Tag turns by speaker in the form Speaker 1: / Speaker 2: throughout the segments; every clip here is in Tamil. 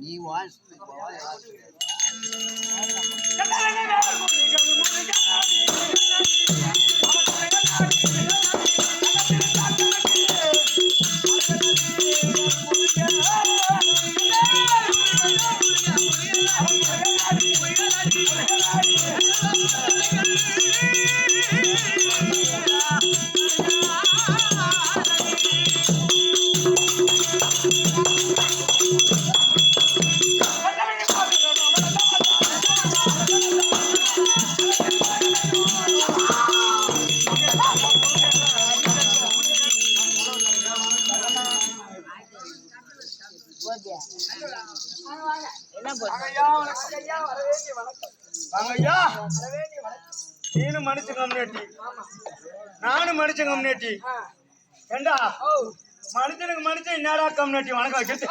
Speaker 1: நீ வாய்ஸ் நீனும் மனுஷன் கம்யூனிட்டி நானும் மனுஷன் கம்யூனிட்டி ஏண்டா மனுஷனுக்கு மனுஷன் என்னடா கம்யூனிட்டி வணக்கம் வைக்கிறது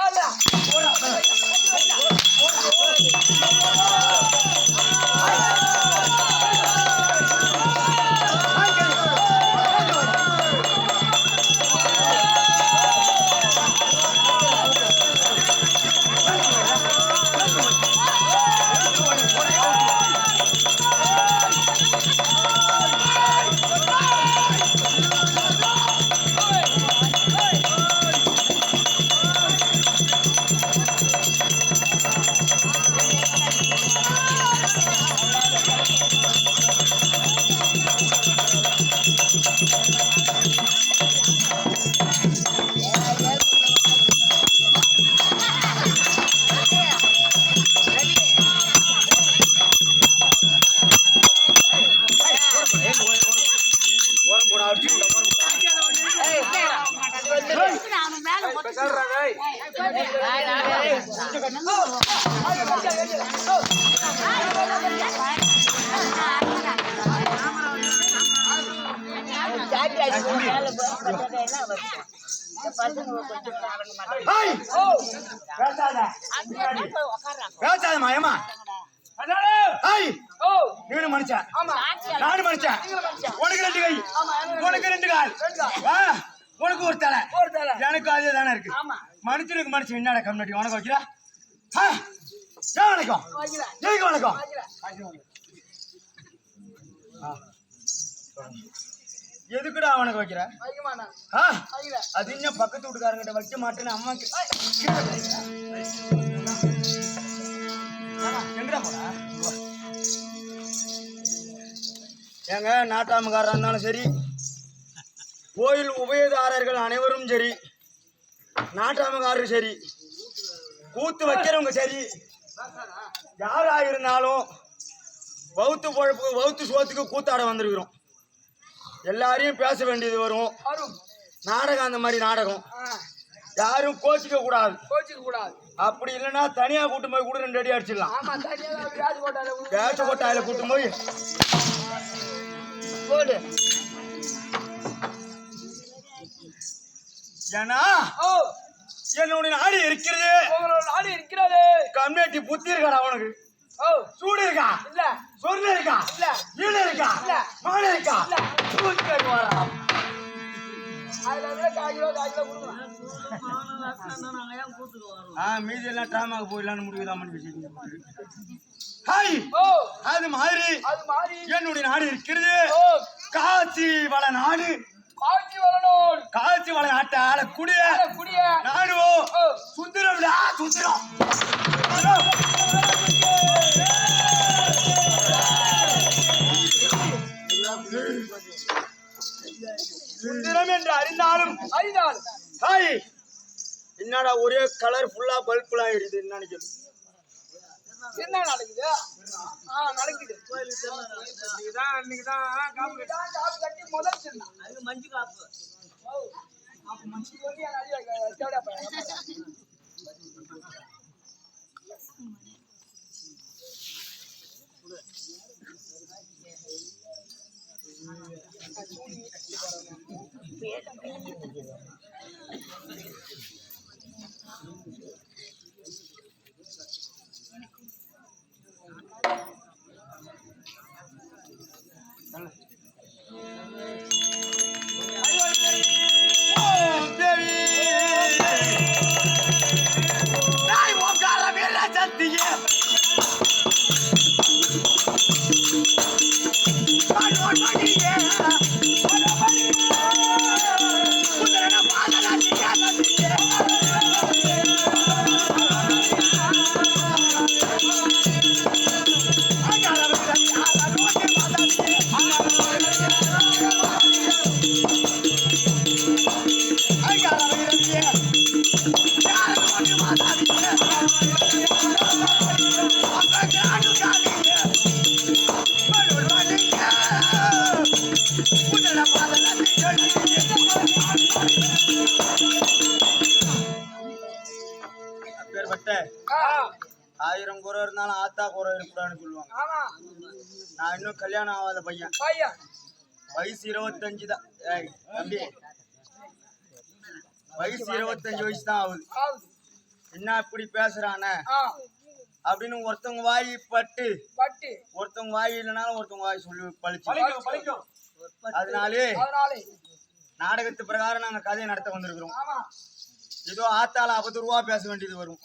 Speaker 1: நீனு மனுஷன் நானு மனுஷன் உனக்கு 2 கை உனக்கு 2 கால் உனக்கு ஒரு தலை எனக்கு அதே தானே இருக்கு மனுஷனுக்கு மனுஷன் என்னடா கம்யூனிட்டி உனக்கு வைக்கிறா வணக்கம் ஜெய்க்கு வணக்கம் எதுக்குடா அவனுக்கு வைக்கிற அது இன்னும் பக்கத்து வீட்டுக்காரங்கிட்ட வைக்க மாட்டேன்னு அம்மாக்கு எங்கடா போடா ஏங்க நாட்டாமக்காரா இருந்தாலும் சரி கோயில் உபயதாரர்கள் அனைவரும் சரி நாட்டாமக்காரரும் சரி கூத்து வைக்கிறவங்க சரி யாரா இருந்தாலும் பௌத்து பொழப்பு பௌத்து சோத்துக்கு கூத்தாட வந்திருக்கிறோம் எல்லாரையும் பேச வேண்டியது வரும் நாடகம் அந்த மாதிரி நாடகம் யாரும் கோச்சிக்க கூடாது அப்படி இல்லைன்னா தனியா கூட்டு போய் கூட 2 அடி அடிச்சிடலாம் பேச்ச கோட்டாயில கூட்டு போய் போடு ஏன்னா என்னுடைய நாடு இருக்கிறது கம்யூனிட்டி புத்தி இருக்காடா அவனுக்கு சூடு இருக்கா இல்ல சொர்ண இருக்கா இல்ல ஈழ இருக்கா இல்ல மான இருக்கா மீதி எல்லாம் ட்ராமாவுக்கு போயிடலான்னு முடிவுதான் அது மாதிரி என்னுடைய நாடு இருக்கிறது காசி வள நாடு காட்சி வள ஆட்ட குடிய நானும் சுந்தரம்டா சுந்தரம் சுந்தரம் என்று அறிந்தாலும் ஹாய் என்னடா ஒரே கலர் ஃபுல்லா பல்புலா இருக்குது என்னன்னு சொல்லு
Speaker 2: என்ன நடக்குது நடக்குது அன்னைக்குதான் காப்பு கட்டி முதல் அது மஞ்சு காப்பு மஞ்சு
Speaker 1: ஆயிரம் குறை இருந்தாலும் ஆத்தா குறை இருக்கக்கூடாதுன்னு சொல்லுவாங்க. நான் இன்னும் கல்யாணம் ஆகாத பையன், வயசு 25 தான். தம்பி வயசு 25 வயசு தான் ஆகுது. என்ன இப்படி பேசுறானே அப்படின்னு ஒருத்தவங்க வாய் பட்டு ஒருத்தவங்க வாய் இல்லைனாலும் ஒருத்தவங்க வாய் சொல்லி பழிச்சு. அதனாலே நாடகத்து பிரகாரம் நாங்க கதையை நடத்த வந்திருக்கிறோம். ஏதோ ஆத்தால 50 ரூபா பேச வேண்டியது வரும்.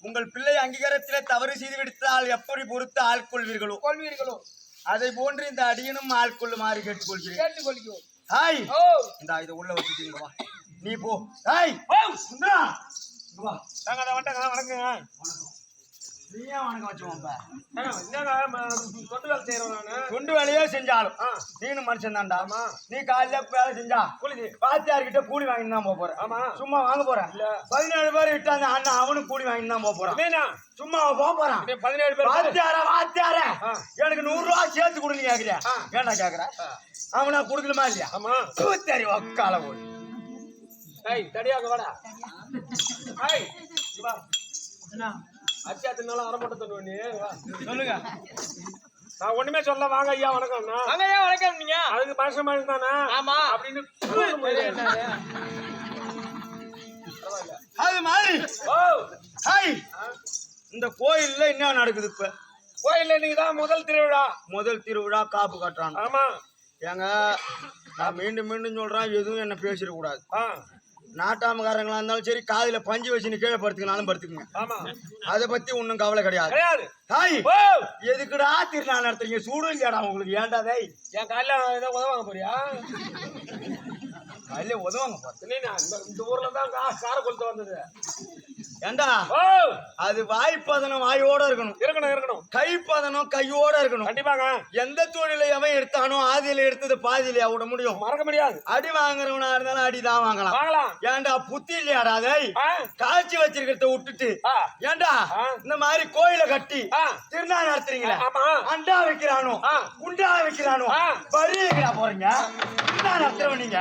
Speaker 1: உங்கள் பிள்ளை அங்கீகாரத்திலே தவறு செய்து விடுத்தால் எப்படி பொறுத்து ஆட்கொள்வீர்களோ அதை போன்று இந்த அடியனும் ஆட்கொள்ளுமாறு கேட்டுக்கொள்கிறேன். ஹாய் இந்த இதை உள்ள வச்சுட்டீங்க, நீ போ. ஹாய் சுந்தரா வணக்கங்க. நீ ஏன் வணக்கம் வச்சுவோம்? தொண்டு வேலையே செஞ்சாலும் நீனும் மனுஷன் தான்டா. நீ காலையில வேலை செஞ்சா பாத்தியார்கிட்ட கூலி வாங்கிட்டு தான் போற. ஆமா சும்மா வாங்க போறேன். 17 பேர் விட்டாங்க அண்ணா, அவனும் கூலி வாங்கிட்டு தான் போறான். சும்மா போக போறான். 17 பேர் வாத்தியார எனக்கு 100 ரூபா சேர்த்து கொடுங்க கேக்குறியா? ஏன்டா கேக்குற? அவனா கொடுக்கலுமா இல்லையா? ஆமா சரி வக்கால போய் தடியாக வாடா. அச்சாத்தினாலும் அரமட்ட சொல்லுங்க. நான் ஒண்ணுமே சொல்ல. வாங்க ஐயா வணக்கம். வணக்கம். நீங்க அதுக்கு மனுஷன் மாதிரி தானே? ஆமா அப்படின்னு அது மாதிரி. இந்த கோயில்ல என்ன நடக்குது? இப்ப கோயில்ல இன்னைக்குதான் முதல் திருவிழா காப்பு கட்டுறான். ஆமா ஏங்க நான் மீண்டும் சொல்றேன், எதுவும் என்ன பேசிடக்கூடாது. நாட்டாமக்காரங்களா இருந்தாலும் சரி, காதில பஞ்சு வச்சு கீழே படுத்துக்கனாலும் படுத்துக்குங்க. அதை பத்தி ஒன்னும் கவலை கிடையாது. எதுக்குடா திருநாள் நடத்துறீங்க? சூடும் இல்லையாடா உங்களுக்கு? ஏன்டாதே என் காலையில ஏதோ உதவாங்க போறியா? காலையில உதவாங்க போறேன். இந்த ஊர்ல தான் கார கொளுத்து வந்தது. ஏண்டா அது வாய்ப்பதனம் வாயோட இருக்கணும். கைப்பதனம் கையோட இருக்கணும். கண்டிப்பாங்க. எந்த தொழிலை அவன் எடுத்தானோ ஆதியில எடுத்தது பாதியில விட முடியும், மறக்க முடியாது. அடி வாங்குறவனா இருந்தாலும் அடிதான் வாங்கலாம். ஏண்டா புத்தி இல்லையாடா? அதை காய்ச்சி வச்சிருக்கிறத விட்டுட்டு ஏண்டா இந்த மாதிரி கோயில கட்டி திருநாள் நடத்துறீங்களா? அண்டா வைக்கிறானோ குண்டா வைக்கிறானோ பலி வைக்கிறா போறீங்க. திருநாள் நடத்துறவன் நீங்க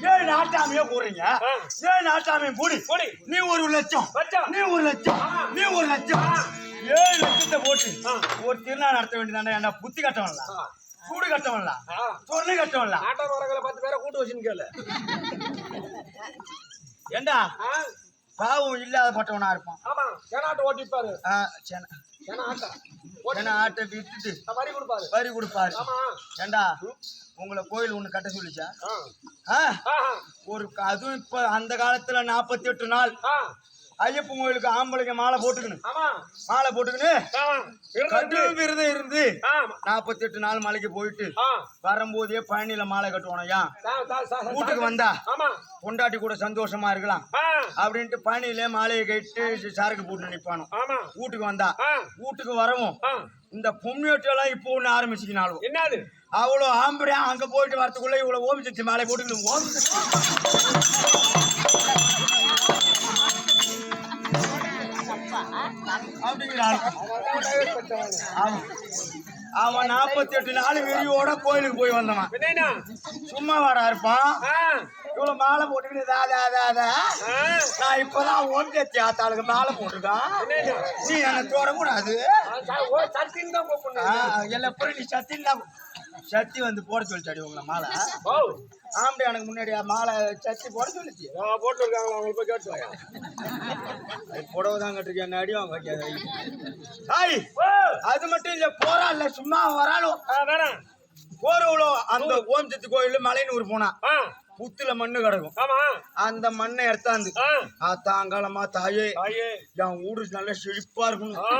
Speaker 1: 7 நாட்டாமையோ போடுறீங்க. 7 நாட்டாமையும் கூடி நீ 1 லட்சம், நீ 1 லட்சம், நீ 1 லட்சம், 7 லட்சத்தை போட்டு ஒரு திருநாள் நடத்த வேண்டியதாண்டா. ஏன்டா புத்தி கட்டவன்ல, சூடு கட்டவன்ல, சொர்ணை கட்டவன்ல, 10 பேரை கூட்டு வச்சுன்னு கேளு. ஏண்டா பாவம் இல்லாத பட்டவனா இருப்பான். ஓட்டிப்பாரு ஆட்டை விட்டுட்டு வரி கொடுப்பாரு. ஏண்டா உங்களை கோயில் ஒண்ணு கட்ட சொல்லிச்சா? ஒரு அதுவும் இப்ப அந்த காலத்துல 48 நாள் ஐயப்பன் கோயிலுக்கு ஆம்பளைங்க மாலை போட்டுக்கணும்.
Speaker 2: ஆமா
Speaker 1: மாலை போட்டுக்கணும். கட்டும் விரதம் இருந்து
Speaker 2: ஆ
Speaker 1: 48 நாள் மலைக்கு போயிட்டு
Speaker 2: ஆ
Speaker 1: வரும்போதே பழனியில மாலை கட்டுவானயா.
Speaker 2: சா
Speaker 1: வீட்டுக்கு வந்தா
Speaker 2: ஆமா
Speaker 1: பொண்டாட்டி கூட சந்தோஷமா இருக்கலாம்
Speaker 2: ஆ
Speaker 1: அப்படின்ட்டு பழனியில மாலையை கட்டு சாருக்கு போட்டு நிப்பானோ.
Speaker 2: ஆமா
Speaker 1: வீட்டுக்கு வந்தா
Speaker 2: ஆ
Speaker 1: வீட்டுக்கு வரவும்
Speaker 2: ஆ
Speaker 1: இந்த பொம்மியோட்டெல்லாம் இப்போ ஒண்ணு ஆரம்பிச்சுக்கினாலும்
Speaker 2: என்னது
Speaker 1: அவ்வளோ ஆம்படியா அங்க போயிட்டு வரத்துக்குள்ள இவ்வளவு ஓம் சக்தி மாலை போட்டுக்கணும். ஓம் சக்தி அப்படிங்கிறான். ஆமா அவன் 48 நாள் வெறியோட கோயிலுக்கு போய் வந்தவன்.
Speaker 2: என்னன்னா
Speaker 1: சும்மா வாடா இருப்பான்.
Speaker 2: ஆ
Speaker 1: இவ்வளவு மாலை போட்டுக்கிட்டு நான் இப்பதான் ஓம் சக்தி ஆத்தாளுக்கு மாலை போட்டிருக்கான். நீ என்ன தொடக்கூடாது.
Speaker 2: சத்தின் தான் கூப்பிடணும்
Speaker 1: எல்லாம் போய் நீ சத்தின் சத்தி வந்து போட சொல்லிச்சாடி உங்களை மாலை.
Speaker 2: ஓ
Speaker 1: ஆம்படி எனக்கு முன்னாடி மாலை சத்தி போட சொல்லிச்சு.
Speaker 2: போட்டு இருக்காங்களா அவங்களுக்கு போய் கேட்டு
Speaker 1: புடவை தான் கட்டிருக்கேன் அடி அவங்க வைக்காது. ஆய்
Speaker 2: ஓ
Speaker 1: அது மட்டும் இல்ல போறா இல்ல சும்மா வராலும்
Speaker 2: வேணாம்
Speaker 1: போறவளோ அந்த ஓம் சக்தி கோயில் மலையனூர் போனா
Speaker 2: ஆ
Speaker 1: புத்துல மண்ணு கிடக்கும்.
Speaker 2: ஆமா
Speaker 1: அந்த மண்ணை எடுத்தாந்து தாங்காலமா தாயே
Speaker 2: தாயே
Speaker 1: என் வீடு நல்லா செழிப்பா இருக்கணும்
Speaker 2: ஆ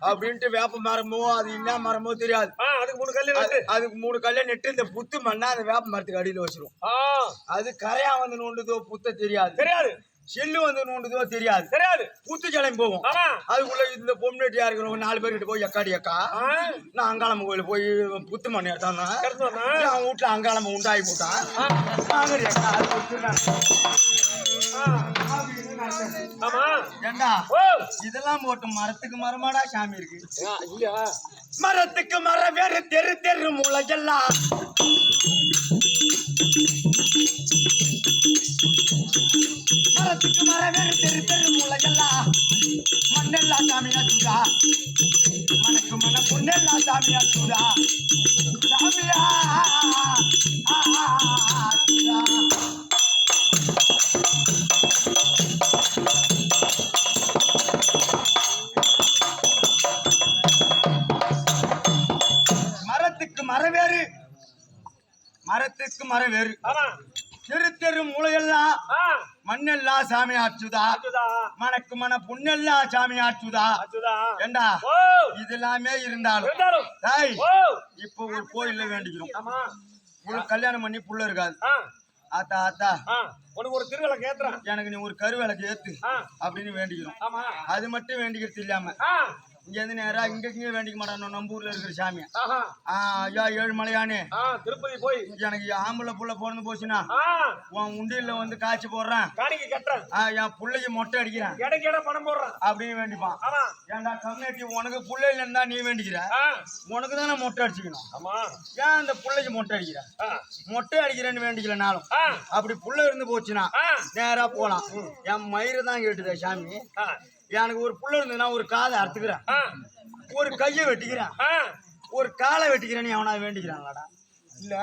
Speaker 1: அப்படின்ட்டு வேப்ப மரமோ அது என்ன மரமோ தெரியாது.
Speaker 2: அதுக்கு 3 கல்லு நட்டு
Speaker 1: அதுக்கு 3 கல்ல நெட்டு இந்த புத்து மண்ணா அந்த வேப்ப மரத்துக்கு அடியில வச்சிரும். அது கரையா வந்து நோண்டுதோ புத்த தெரியாது
Speaker 2: தெரியாது
Speaker 1: செல்லு வந்து நோண்டுதோ தெரியாது
Speaker 2: தெரியாது
Speaker 1: புத்து கிளம்பி போகும்.
Speaker 2: ஆமா
Speaker 1: அதுக்குள்ள இந்த பொம்னட்டியா இருக்கிறவங்க 4 பேர்கிட்ட போய் எக்காடி எக்கா நான் அங்காளம்ம கோயில போய் புத்து மண்ணு எடுத்தாங்க என் வீட்டுல அங்காளம்ம உண்டாகி போட்டான். நாங்கடி அக்கா அது புத்துனாங்க.
Speaker 2: ஆமா
Speaker 1: ஏண்டா
Speaker 2: ஓ
Speaker 1: இதெல்லாம் போட்டு மரத்துக்கு மரமாடா சாமி இருக்கு.
Speaker 2: இல்ல
Speaker 1: மரத்துக்கு மரம் வேறு தெரு தெரு முளையெல்லாம் மரத்துக்கு மரம் வேறு தெரு தெரு முளையெல்லாம் மண்ணெல்லாம் சாமியா சூடா மனக்கு மன பொண்ணெல்லாம் சாமியா சூடா சாமியா சூடா. மரத்துக்கு மரவேறு மரத்துக்கு மரவேறு
Speaker 2: ஆமா
Speaker 1: தெரு தெரு மூளையெல்லாம்
Speaker 2: ஆ
Speaker 1: மண்ணெல்லாம் சாமி ஆச்சுதா
Speaker 2: அதுதா
Speaker 1: மனக்கு மன பொண்ணெல்லாம் சாமி ஆச்சுதா.
Speaker 2: அதுதா
Speaker 1: ஏண்டா
Speaker 2: ஓ
Speaker 1: இதெல்லாமே இருந்தாலும்
Speaker 2: இருந்தாலும்
Speaker 1: தாய்
Speaker 2: ஓ
Speaker 1: இப்போ ஒரு கோயில்ல வேண்டிக்கிறோம்.
Speaker 2: ஆமா
Speaker 1: உங்களுக்கு கல்யாணம் பண்ணி புள்ள இருக்காது.
Speaker 2: ஆ
Speaker 1: ஆத்தா ஆத்தா
Speaker 2: உனக்கு ஒரு திருவிழா கேக்குறேன்
Speaker 1: எனக்கு நீ ஒரு கருவிளக்கு ஏத்து
Speaker 2: ஆ
Speaker 1: அப்படின்னு வேண்டிக்கிறோம்.
Speaker 2: ஆமா
Speaker 1: அது மட்டும் வேண்டிக்கிறது இல்லாம
Speaker 2: ஆ
Speaker 1: இங்க இருந்து நேரா இங்க வேண்டிக்க மாட்டானோ நம்ம ஊர்ல இருக்கிற சாமியா.
Speaker 2: ஆஹா
Speaker 1: ஐயா ஏழுமலையானே
Speaker 2: திருப்பதி போய்
Speaker 1: எனக்கு ஆம்பளை புள்ள பிறந்து போச்சுன்னா
Speaker 2: ஆ
Speaker 1: உன் உண்டியல்ல வந்து காய்ச்சி போடுறேன்.
Speaker 2: காணிக்கு கட்டுறேன்
Speaker 1: என் பிள்ளைக்கு மொட்டை அடிக்கிறேன்
Speaker 2: எடைக்கு இடம் பணம் போடுறான்
Speaker 1: அப்படின்னு வேண்டிப்பான்.
Speaker 2: ஆமா
Speaker 1: ஏன்டா கம்யூனிட்டி உனக்கு பிள்ளைல இருந்தா நீ வேண்டிக்கிற உனக்கு தானே மொட்டை அடிச்சுக்கணும்.
Speaker 2: ஆமா
Speaker 1: ஏன் அந்த பிள்ளைக்கு மொட்டை அடிக்கிற மொட்டை அடிக்கிறேன்னு வேண்டிக்கலனாலும் அப்படி புள்ள இருந்து போச்சுன்னா நேரா போலாம். என் மயிறு தான் கேட்டுதே சாமி எனக்கு ஒரு புள்ள இருந்ததுன்னா ஒரு காதை அறுத்துக்கிறேன் ஒரு கையை வெட்டிக்கிறேன் ஒரு காலை வெட்டிக்கிறேன்னு அவனா வேண்டிக்கிறாங்களாடா
Speaker 2: இல்ல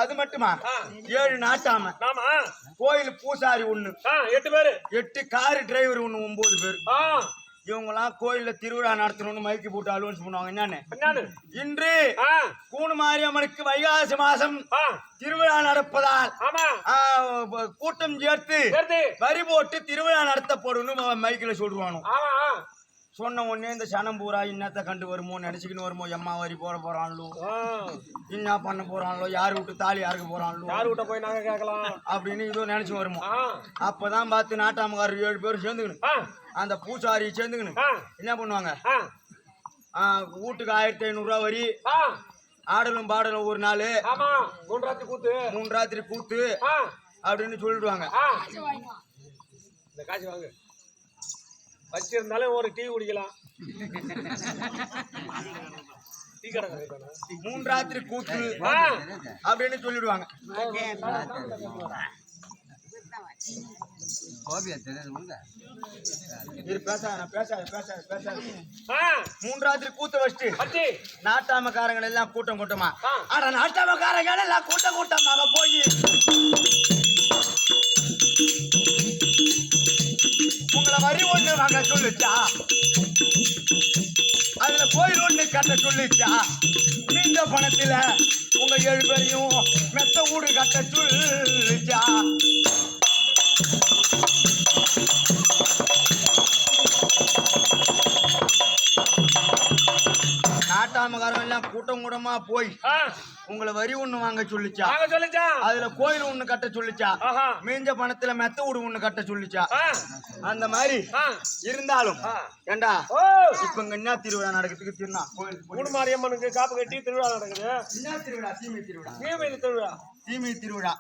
Speaker 1: அது மட்டுமா 7 நாட்டாம கோயில் பூசாரி 1
Speaker 2: 8 பேரு
Speaker 1: 8 கார் டிரைவர் 1 9 பேர் இவங்கெல்லாம் கோயில்ல திருவிழா நடத்தணும்னு மைக்கு போட்டு அலோன்ஸ் பண்ணுவாங்க. என்னன்னு இன்று கூணு மாரியம்மனுக்கு வைகாசி மாசம் திருவிழா நடப்பதால் கூட்டம் சேர்த்து வரி போட்டு திருவிழா நடத்தப்படும் மைக்கில சொல்லுவானோ. சொன்ன உடனே இந்த சனம் பூரா இன்னத்தை கண்டு வருமோ நினைச்சுக்கின்னு வருமோ எம்மா வரி போறான்லோ என்ன பண்ண போறான்லோ யாரு விட்டு தாலி யாருக்கு போறான்லோ
Speaker 2: யாரு விட்ட போய் நாங்க கேட்கலாம் அப்படின்னு
Speaker 1: இதோ நினைச்சு வருமோ. அப்பதான் பார்த்து நாட்டாமக்காரர் 7 பேரும் சேர்ந்துக்கணும் அந்த பூசாரி சேர்ந்துக்கணும் என்ன பண்ணுவாங்க வீட்டுக்கு 1500 ரூபா வரி ஆடலும் பாடலும் ஒரு நாள் 3 ராத்திரி கூத்து அப்படின்னு சொல்லிடுவாங்க.
Speaker 2: இந்த காசு வாங்க வச்சிருந்தாலும் ஒரு டீ குடிக்கலாம். டீ கடை
Speaker 1: 3 ராத்திரி கூத்து அப்படின்னு சொல்லிடுவாங்க. பேசாது 3 ராத்திரி கூத்த வச்சுட்டு நாட்டாமக்காரங்க எல்லாம் கூட்டம் கூட்டமா ஆனா நாட்டாமக்காரங்க எல்லாம் கூட்டமாக போய் உங்களை வரி 1 வாங்க சொல்லுச்சா அதுல கோயில் 1 கட்ட சொல்லுச்சா இந்த பணத்துல உங்க 7 பேரையும் மெத்த வீடு கட்ட சொல்லுச்சா நாட்டாமகாரம் எல்லாம் கூட்டம் கூட்டமா போய் உங்களை வரி ஒண்ணு வாங்க சொல்லிச்சா, அதுல கோயில் ஒண்ணு கட்ட சொல்லிச்சா, மீஞ்ச பணத்துல மெத்த வீடு ஒண்ணு கட்ட சொல்லிச்சா. அந்த மாதிரி இருந்தாலும் ஏண்டா இப்ப இங்க என்ன திருவிழா நடக்குதுக்கு திருநா கோயில்
Speaker 3: மாரியம்மனுக்கு காப்பு கட்டி திருவிழா நடக்குது.
Speaker 1: என்ன திருவிழா? தீமை திருவிழா.
Speaker 3: திருவிழா.
Speaker 1: தீமை திருவிழா.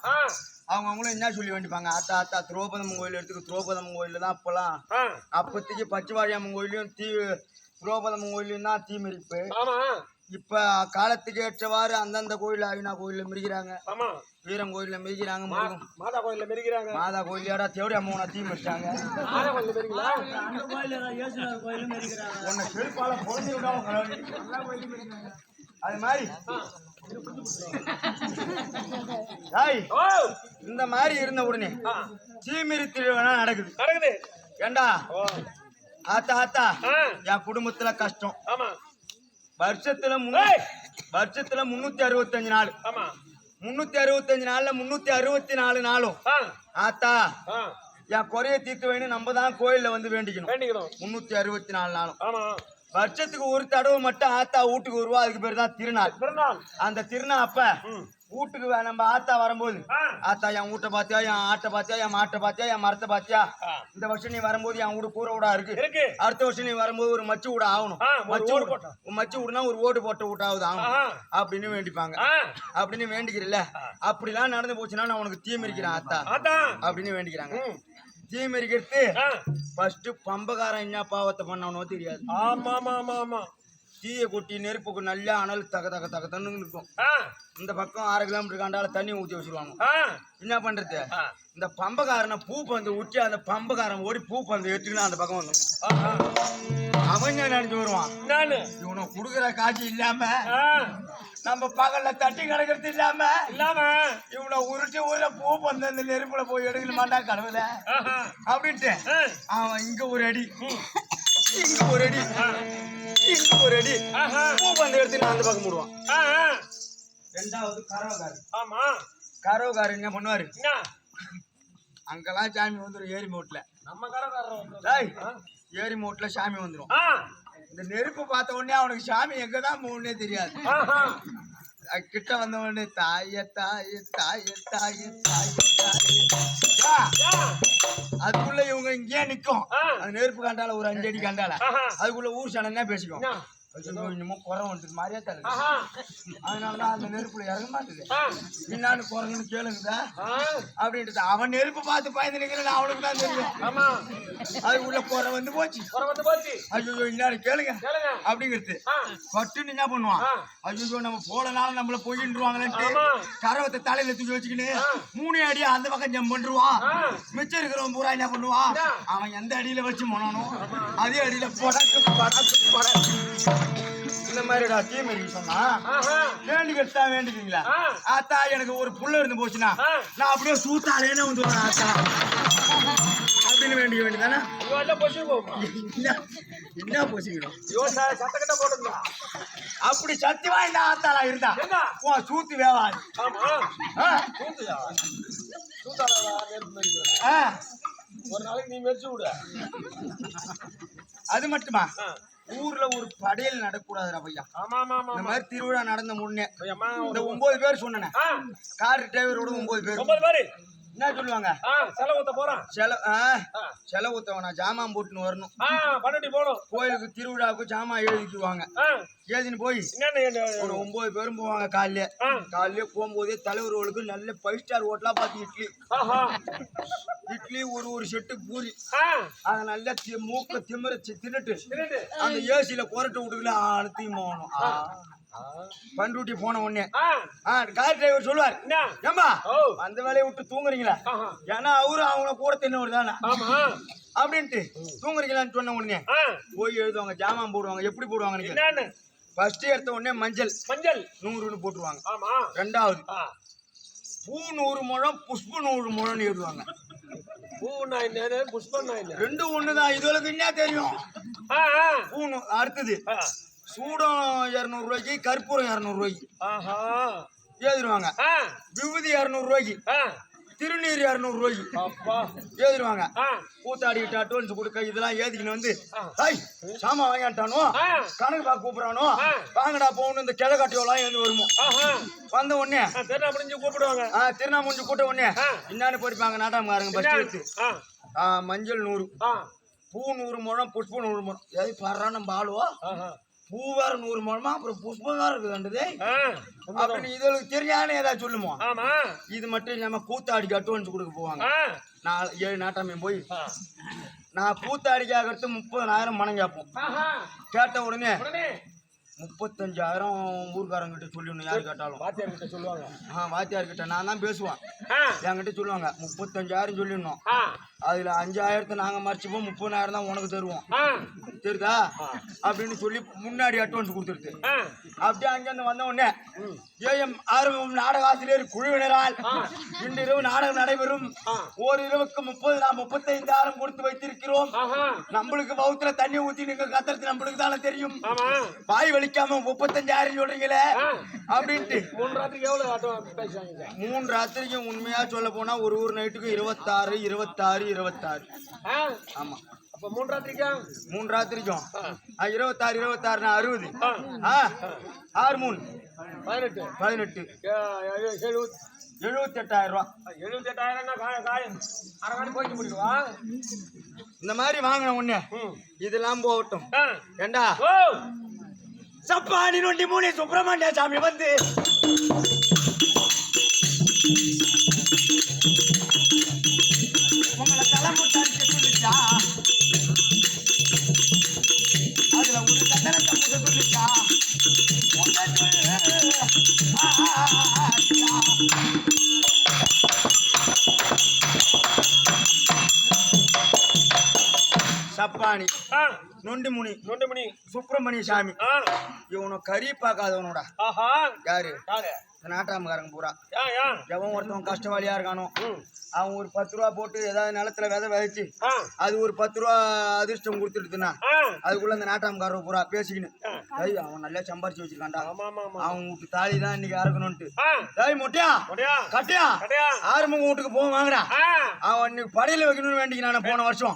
Speaker 1: அவங்களும் என்ன சொல்லி வேண்டிப்பாங்க, ஆத்தா ஆத்தா திரௌபதம் கோயில் எடுத்துக்கு திரௌபதம் கோயில தான் அப்பெல்லாம் அப்பத்திக்கு பச்சைவாழியம்மன் கோயிலையும் திரௌபதம் கோயிலையும் தான் தீமிரிப்பு. இப்ப காலத்துக்கு ஏற்றவாறு அந்தந்த கோயில் அவினா கோயில்ல மிரிக்கிறாங்க, வீரம் கோயில்ல மிரிக்கிறாங்க,
Speaker 3: மாதா கோயில்ல மிரிக்கிறாங்க.
Speaker 1: மாதா கோயிலோட தேவடி அம்மா தீ மிரிச்சாங்க. உன்னை செருப்பால பொழுது அது மாதிரி இந்த மாதிரி இருந்த உடனே தீமிரி திருவிழா நடக்குது. ஏண்டா ஆத்தா ஆத்தா என் குடும்பத்துல கஷ்டம். வருஷத்துல 365 நாள், 365 நாள்ல 364 நாளும் ஆத்தா என் குறைய தீர்த்து வேணும். நம்ம தான் கோயில்ல வந்து வேண்டிக்கணும் 364 நாளும். வருஷத்துக்கு ஒரு தடவை மட்டும் ஆத்தா வீட்டுக்கு வருவா, அதுக்கு பேர் தான் திருநாள். அந்த திருநாள் அப்ப வீட்டுக்கு நம்ம ஆத்தா வரும்போது, ஆத்தா என் வீட்டை பாத்தியா, என் ஆட்டை பாத்தியா, என் மாட்டை பாத்தியா, என் மரத்தை பாத்தியா, இந்த வருஷம் நீ வரும்போது என் வீடு கூரை வீடா இருக்கு, அடுத்த வருஷம் நீ வரும்போது ஒரு மச்சு வீடு ஆகணும், மச்சு வீடுனா ஒரு ஓட்டு போட்ட வீட்டாவது ஆகணும் அப்படின்னு வேண்டிப்பாங்க. அப்படின்னு வேண்டிக்கிறல்ல, அப்படிலாம் நடந்து போச்சுன்னா நான் உனக்கு தீமிரிக்கிறேன் ஆத்தா அப்படின்னு வேண்டிக்கிறாங்க. தீமிரிக்கிறது ஃபர்ஸ்ட் பம்பகாரன் என்ன பாவத்தை பண்ணவனோ தெரியாது. தீய கொட்டி நெருப்புக்கு நல்லா அனல் தக தக தக தண்ணு இருக்கும். இந்த பக்கம் 6 கிலோமீட்டர் காண்டால தண்ணி ஊற்றி வச்சிருவாங்க. என்ன பண்றது, இந்த பம்பகாரனை பூ பந்து ஊற்றி அந்த பம்பகாரன் ஓடி பூ பந்து எடுத்துக்கினா அந்த பக்கம் வந்து அவன் நினைச்சு வருவான். இவனை குடுக்குற காட்சி இல்லாம நம்ம பகல்ல தட்டி கிடக்கிறது இல்லாம இவனை உருட்டி ஊர்ல பூ பந்து அந்த நெருப்புல போய் எடுக்கல மாட்டா கடவுள அப்படின்ட்டு அவன் இங்க ஒரு அடி, இங்க ஒரு அடி, இங்க ஒரு அடி பூ பந்து எடுத்து அந்த பக்கம் போடுவான். ரெண்டாவது கரவகாரர் என்ன பண்ணுவாரு, அங்கெல்லாம் சாமி வந்துடும் ஏரி மூட்ல. ஏரி மூட்ல சாமி வந்துடும். இந்த நெருப்பு பார்த்த உடனே அவனுக்கு சாமி எங்கதான் போகணுன்னே தெரியாது. கிட்ட வந்த உடனே தாய தாய தாய தாய தாய அதுக்குள்ள இவங்க இங்கேயே நிக்கும். அந்த நெருப்பு கண்டால ஒரு 5 அடி கண்டால அதுக்குள்ள ஊர் சனன்னா பேசிக்கும். இன்னமும் குறை வந்துட்டு மாதிரியா தருது. அதனாலதான் அந்த நெருப்புல இறங்க மாட்டுது. என்னான்னு குறைங்கன்னு கேளுங்கதா அப்படின்ட்டு அவன் நெருப்பு பார்த்து பயந்து நிக்கிறேன் அவனுக்கு தான் தெரியும். அதுக்குள்ள குறை வந்து போச்சு. ஐயோ இன்னாரு கேளுங்க அப்படிங்கிறது பட்டுன்னு என்ன பண்ணுவான், ஐயோ நம்ம போலனாலும் நம்மள போயின்றுவாங்களேன்ட்டு கரவத்தை தலையில தூக்கி வச்சுக்கின்னு 3 அடி அந்த பக்கம் ஜம் பண்ணுவான். மிச்சம் இருக்கிறவன் பூரா என்ன பண்ணுவான், அவன் எந்த அடியில வச்சு மொனனோ அதே அடியில படக்கு படக்கு படக்கு இந்த மாதிரிடா தீமிரி சொன்னா வேண்டிக்கிட்டா வேண்டிக்கீங்களா. ஆத்தா எனக்கு ஒரு புள்ள இருந்து போச்சுன்னா நான் அப்படியே சூத்தாலேன்னு வந்து ஆத்தா அப்படின்னு வேண்டிக்க வேண்டியதானே. என்ன பொசிக்கணும் அப்படி சத்தி வாய்ந்த ஆத்தாளா இருந்தா சூத்து வேவாது.
Speaker 3: ஒரு நாளைக்கு நீ மெரிச்சு விடு.
Speaker 1: அது மட்டுமா ஊர்ல ஒரு படையல் நடக்கூடாதுடா பையா. இந்த மாதிரி திருவிழா நடந்த முன்னே இந்த 9 பேர் சொன்னேன், கார் டிரைவரோட 9 பேர் என்ன சொல்லுவாங்க, செலவு ஊத்தவனா ஜாமான் போட்டுன்னு வரணும், கோயிலுக்கு திருவிழாவுக்கு ஜாமான் எழுதிக்குவாங்க. எழுதின்னு போய் ஒரு 9 பேரும் போவாங்க. காலையில போகும்போதே தலைவர்களுக்கு நல்ல 5 ஸ்டார் ஹோட்டலா பார்த்து இட்லி ஒரு செட்டு பூரி அதை நல்லா மூக்க திமிர தின்னுட்டு அந்த ஏசியில குரட்டை விட்டுக்கல அழுத்தையும் போகணும். பண்ருட்டி போன உடனே கார் டிரைவர் சொல்லுவார், ஏம்பா அந்த வேலையை விட்டு தூங்குறீங்களா, ஏன்னா அவரு அவங்க கூட தின்னவர் தானே அப்படின்ட்டு தூங்குறீங்களான்னு சொன்ன உடனே போய் எழுதுவாங்க, ஜாமான் போடுவாங்க. எப்படி போடுவாங்கன்னு ஃபர்ஸ்ட் எடுத்த உடனே மஞ்சள் 100ன்னு போட்டுருவாங்க. ரெண்டாவது பூ 100 முழம் புஷ்பு 100 முழம்னு எழுதுவாங்க. ரெண்டும் ஒண்ணுதான், இதுவரைக்கும் என்ன தெரியும். அடுத்தது சூடம் 200 ரூபாய்க்கு, கற்பூரம் 200 ரூபாய்க்கு எழுதிடுவாங்க. விபூதி 200 ரூபாய்க்கு, திருநீர் 200 ரூபாய்க்கு
Speaker 3: அப்பா
Speaker 1: எழுதிருவாங்க.
Speaker 3: ஆ
Speaker 1: கூத்தாடிக்கிட்டு அட்வான்ஸ் கொடுக்க இதெல்லாம் ஏதிக்கின்னு வந்து சாமா வாங்கிட்டானோ கணக்கு பார்க்க கூப்பிடுறானோ வாங்கடா போகணும். இந்த கிழ கட்டியோலாம் எழுந்து வருமோ வந்த உடனே
Speaker 3: திருநா முடிஞ்சு கூப்பிடுவாங்க.
Speaker 1: திருநா முடிஞ்சு கூட்ட உடனே என்னன்னு போயிருப்பாங்க நாட்டாமக்காரங்க பஸ் எடுத்து மஞ்சள் 100 பூ 100 முழம் புஷ்பம் 100 முழம் எது பாடுறா நம்ம ஆளுவோ பூ வேற 100 முழமா அப்புறம் புஷ்பம் வேற இருக்குதுன்றதே அப்படின்னு இதுக்கு தெரியானே ஏதாவது சொல்லுமோ. இது மட்டும் இல்லாம கூத்தாடிக்கு அட்வான்ஸ் கொடுக்க போவாங்க. 7 நாட்டாமையும் போய் நான் கூத்தாடிக்கு ஆகிறது 30,000 மனம் கேட்போம். கேட்ட உடனே 35,000 ஊர்காரங்கிட்ட சொல்லிடணும். யாரு கேட்டாலும்
Speaker 3: வாத்தியார்கிட்ட சொல்லுவாங்க.
Speaker 1: வாத்தியார்கிட்ட நான் தான் பேசுவேன். என்கிட்ட சொல்லுவாங்க 35,000 சொல்லிடணும். அதுல 5,000 நாங்க மறைச்சிப்போம் 30,000 தான் உனக்கு தருவோம் தெரியுதா அப்படின்னு சொல்லி முன்னாடி அட்வான்ஸ் கொடுத்துருக்கு. அப்படியே அங்கிருந்து வந்த உடனே ஏஎம் ஆர்வம் நாடக ஆசிரியர் குழுவினரால் இன்று இரவு நாடகம் நடைபெறும். ஒரு இரவுக்கு 35,000 கொடுத்து வைத்திருக்கிறோம். நம்மளுக்கு பௌத்துல தண்ணி ஊத்தி நீங்க கத்துறது நம்மளுக்கு தானே தெரியும். வாய் வலிக்காம 35,000 சொல்றீங்களே அப்படின்ட்டு
Speaker 3: 3 ராத்திரிக்கு எவ்வளவு பேசுவாங்க?
Speaker 1: 3 ராத்திரிக்கு உண்மையா சொல்ல போனா ஒரு ஒரு நைட்டுக்கு 26. ஆமா
Speaker 3: அப்ப 3 ராத்திரிக்கும்
Speaker 1: 3 ராத்திரிக்கும் 26 60 6 3 18 78,000 ரூபா.
Speaker 3: 78,000 காயம் அரை மணி போய்க்க முடியுமா?
Speaker 1: இந்த மாதிரி வாங்கின உடனே இதெல்லாம் போகட்டும். ஏண்டா சப்பானி நொண்டி மூணு சுப்பிரமணிய சாமி வந்து உங்களை தலைமுட்டாடிக்க சொல்லிச்சா, அதுல ஒரு கட்டணத்தை புத சொல்லிச்சா. சப்பானி நொண்டிமுனி சுப்பிரமணிய சாமி இவனை கறி பார்க்காதவனோட யாரு நாட்டாமக்காரங்க பூரா எவன் ஒருத்தவன் கஷ்டவாளியா இருக்கானோ அவன் ஒரு 10 ரூபா போட்டு ஏதாவது நிலத்துல விதை விதைச்சு அது ஒரு 10 ரூபா அதிர்ஷ்டம் கொடுத்துட்டுனா அதுக்குள்ள அந்த நாட்டாமக்காரங்க பூரா பேசிக்கின்னு அவன் நல்லா சம்பாரிச்சு வச்சிருக்கான்டா அவன் வீட்டு தாலி தான் இன்னைக்கு அறுக்கணும்ட்டு மொட்டையா கட்டியா ஆறுமுக வீட்டுக்கு போக வாங்கடா அவன் இன்னைக்கு படையில வைக்கணும்னு வேண்டிக்கு நான் போன வருஷம்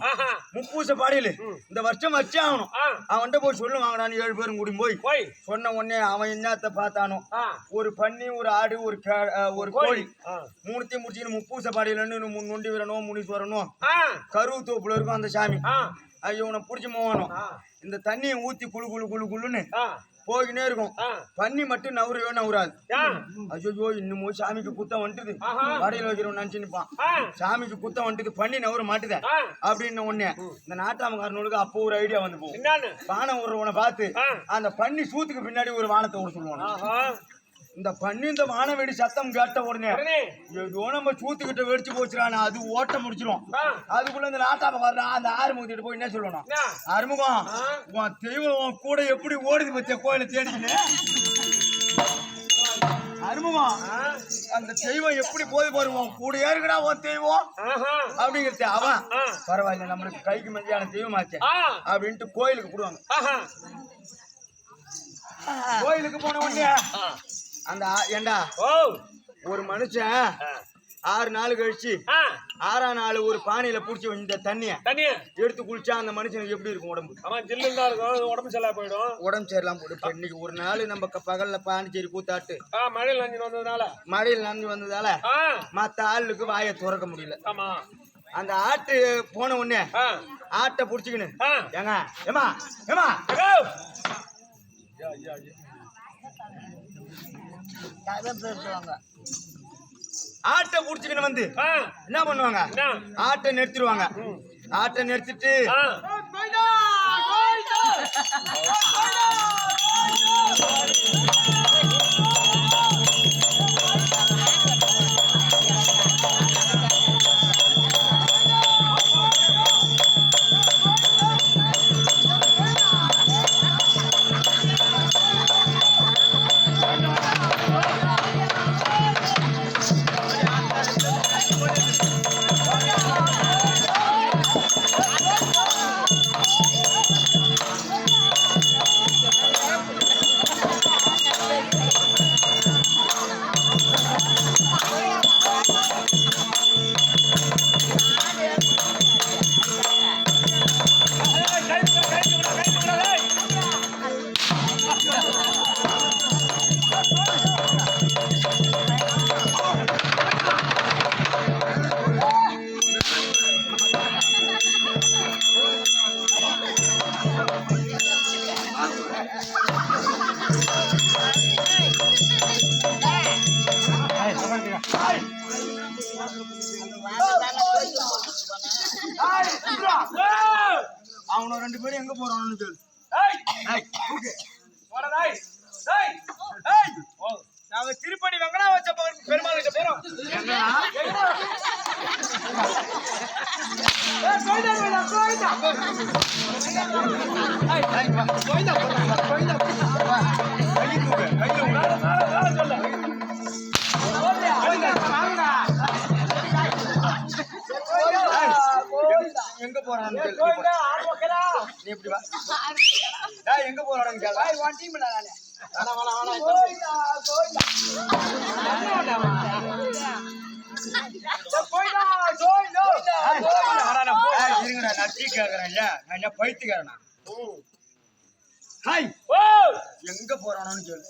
Speaker 1: முப்பூச படையில இந்த வருஷம் வச்சே ஆகணும். அவன்கிட்ட போய் சொல்லு வாங்கடான்னு 7 பேரும் கூடி போய் சொன்ன உடனே அவன் என்னத்த பார்த்தானோ ஒரு பன்னி ஒரு ஆடு ஒரு கோழி 3 முடிச்சுன்னு முப்பூச பாடியில நொண்டி வீரனும் முனீஸ்வரனும் கருவு தோப்புல இருக்கும் அந்த சாமி. ஐயோ உன புடிச்சு போவானோ இந்த தண்ணியை ஊத்தி குழு குழு குழு குழுன்னு போய்கினே இருக்கும். பன்னி மட்டும் நவுறாது. ஐயோ இன்னும் சாமிக்கு குத்தம் வந்துட்டுது வடையில் வைக்கிறவன் நினைச்சு நிப்பான். சாமிக்கு குத்தம் வந்துட்டு பண்ணி நவுற மாட்டுத அப்படின்னு உடனே இந்த நாட்டாமக்காரனுக்கு அப்போ ஒரு ஐடியா வந்து போகும். பானை விடுறவனை பார்த்து அந்த பன்னி சூத்துக்கு பின்னாடி ஒரு வானத்தை விட சொல்லுவான். இந்த பண்ணி இந்த வான வெடி சத்தம் கேட்ட உடனே ஏதோ நம்ம சூத்துக்கிட்ட வெடிச்சு போச்சுறான். அது ஓட்ட முடிச்சிடும். அதுக்குள்ள இந்த நாட்டாமக்காரன் அந்த ஆறுமுகத்திட்டு போய் என்ன சொல்லணும், ஆறுமுகம் உன் தெய்வம் கூட எப்படி ஓடுது பத்திய கோயிலை தேடிக்கின்னு அனுபவம் அந்த தெய்வம் எப்படி போது பாருவோம் கூட ஏறுகடா உன் தெய்வம் அப்படிங்கிறது. அவன் பரவாயில்ல நம்மளுக்கு கைக்கு மதியான தெய்வம் ஆச்சு அப்படின்ட்டு கோயிலுக்கு போடுவாங்க. கோயிலுக்கு போன உடனே அந்த ஏண்டா ஒரு மனுஷன் 6 நாள் கழிச்சு 6ஆம் நாள் ஒரு பானையில புடிச்சு இந்த தண்ணிய எடுத்து குளிச்சா அந்த மனுஷனுக்கு எப்படி இருக்கும் உடம்பு?
Speaker 3: உடம்பு சரியில்லா போயிடும்.
Speaker 1: உடம்பு சரியில்லாம போயிடும். இன்னைக்கு ஒரு நாள் நம்ம பகல்ல பாண்டிச்சேரி கூத்தாட்டு
Speaker 3: மழையில்
Speaker 1: நனைஞ்சு வந்ததால மத்த ஆளுக்கு வாயை துறக்க முடியல. அந்த ஆட்டு போன உடனே ஆட்டை புடிச்சுக்கின்னு ஏங்க ஏமா ஏமா ஆட்டை புடிச்சுக்கின்னு வந்து என்ன பண்ணுவாங்க, ஆட்டை நிறுத்திடுவாங்க. ஆட்டை நிறுத்திட்டு அவனை 2 பேரும் எங்க போறான்னு சொல்லு.
Speaker 3: நாங்க திருப்பதி வெங்கடாவச்ச பெருமாள் கிட்ட போறோம்.
Speaker 1: எங்க போறான்னு சொல்லு. நீ எப்படி வா எங்க போறான்னு கேளு. இருங்கடா நான் டீ கேக்குறேன் இல்லையா நான் என்ன பைத்தியக்காரனா எங்க போறானு சொல்லு.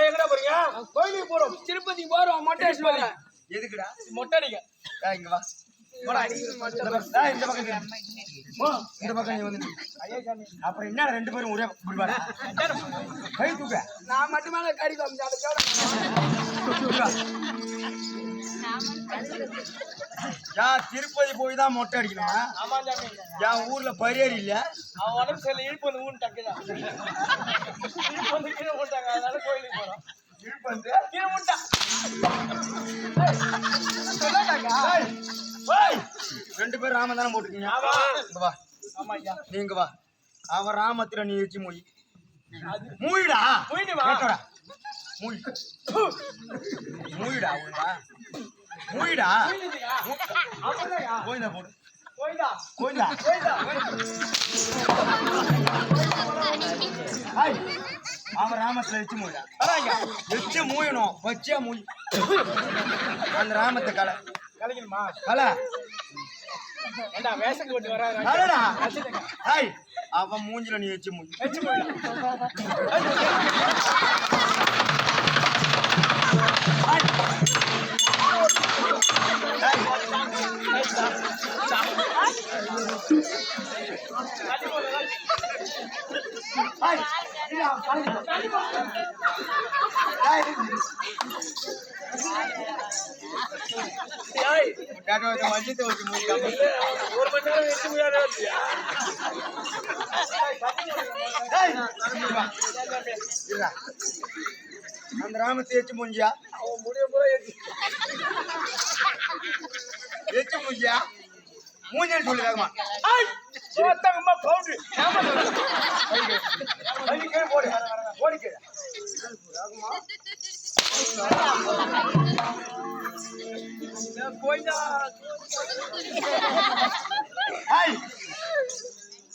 Speaker 3: எங்கடா போறீங்க?
Speaker 2: கோயிலுக்கு போறோம், திருப்பதிக்கு போறோம், மொட்டை அடிச்சு போறேன்.
Speaker 1: எதுக்குடா
Speaker 3: மொட்டை அடிக்க.
Speaker 1: இங்க வா இந்த பக்கம் இந்த பக்கம் நீ வந்து அப்புறம் என்ன 2 பேரும் ஒரே கை தூக்க.
Speaker 2: நான் மட்டுமே கறி
Speaker 1: திருப்பதி போய் தான் மொட்டை அடிக்கணுமா?
Speaker 3: ஆமா சாமி.
Speaker 1: என் ஊர்ல பரியர் இல்ல.
Speaker 3: அவன் உடம்பு சரியில்லை, இழுப்பு வந்து ஊன் டக்குதான். இழுப்பு வந்து கீழே போட்டாங்க, அதனால கோயிலுக்கு போறோம்.
Speaker 1: இழுப்பு வந்து
Speaker 3: கீழே போட்டா
Speaker 1: 2 பேரும் ராமன் தானே போட்டுருக்கீங்க. இங்க வா.
Speaker 3: ஆமா ஐயா.
Speaker 1: நீங்க வா. அவன் ராமத்துல நீ வச்சு மூய் மூயிடா
Speaker 3: போயிட்டு வா.
Speaker 1: மூய் மூயிடா மூயிடா கோயிந்தா போடு
Speaker 3: கோயிலா
Speaker 1: கோயிந்தா அவன் ராமத்துல வச்சு மூயிடா வச்சு மூயணும் வச்சே மூய் அந்த ராமத்தை கலை
Speaker 3: கலைக்கணுமா?
Speaker 1: கலை
Speaker 3: ஏண்டா வேஷம் போட்டு வராரு.
Speaker 1: கலடா அவன் மூஞ்சில நீ வச்சு மூய்
Speaker 3: வச்சு போயிடா.
Speaker 1: மஞ்சத்தை வச்சு மூய்
Speaker 3: 1 மணி நேரம் வச்சு முடியாது.
Speaker 1: அந்த ராமத்தை எச்சு மூஞ்சியா
Speaker 3: அவன் முடிய போல
Speaker 1: எச்சு மூஞ்சியா மூஞ்சல் சொல்லுதாங்கம்மா
Speaker 3: பவுண்டரி
Speaker 1: போடு ஓடிக்க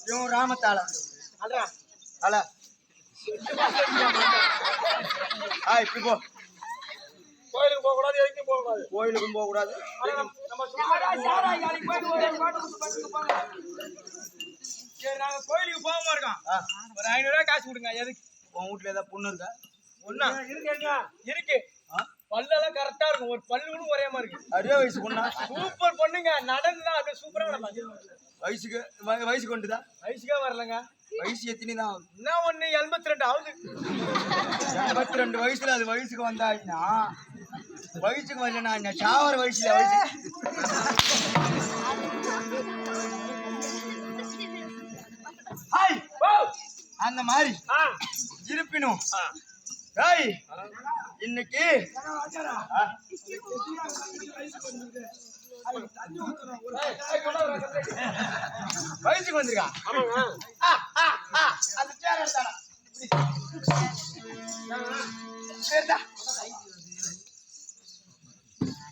Speaker 1: இவன் ராமத்தால அல இப்படி போ.
Speaker 3: கோயிலுக்கு போக கூடாது, எதுக்கும் போக கூடாது.
Speaker 1: கோயிலுக்கும் போக கூடாது.
Speaker 3: சரி, நாங்க கோயிலுக்கு போகாம இருக்கோம். ஒரு 500 ரூபாய் காசு கொடுங்க. எதுக்கு?
Speaker 1: உன் வீட்டுல ஏதாவது பொண்ணு இருக்கா?
Speaker 3: ஒண்ணா இருக்கு. பல்லெல்லாம் கரெக்டா இருக்கும். ஒரு பல்லு ஒரே மாதிரி இருக்கு.
Speaker 1: அதே வயசு பொண்ணா?
Speaker 3: சூப்பர் பொண்ணுங்க. நடந்தா அப்படியே சூப்பரா நடப்பாங்க.
Speaker 1: வயசுக்கு வந்துதா?
Speaker 3: வயசுக்கே வரலங்க.
Speaker 1: வயசு எத்தனை தான் ஆகுது?
Speaker 3: என்ன ஒண்ணு 82 ஆகுது.
Speaker 1: 82 வயசுல அது வயசுக்கு வந்தாச்சுன்னா வயசுக்கு வரலன்னா என்ன சாவர வயசுல வயசு அந்த மாதிரி இருப்பினும் இன்னைக்கு வயசுக்கு வந்திருக்கா அந்த சேர் எடுத்தானா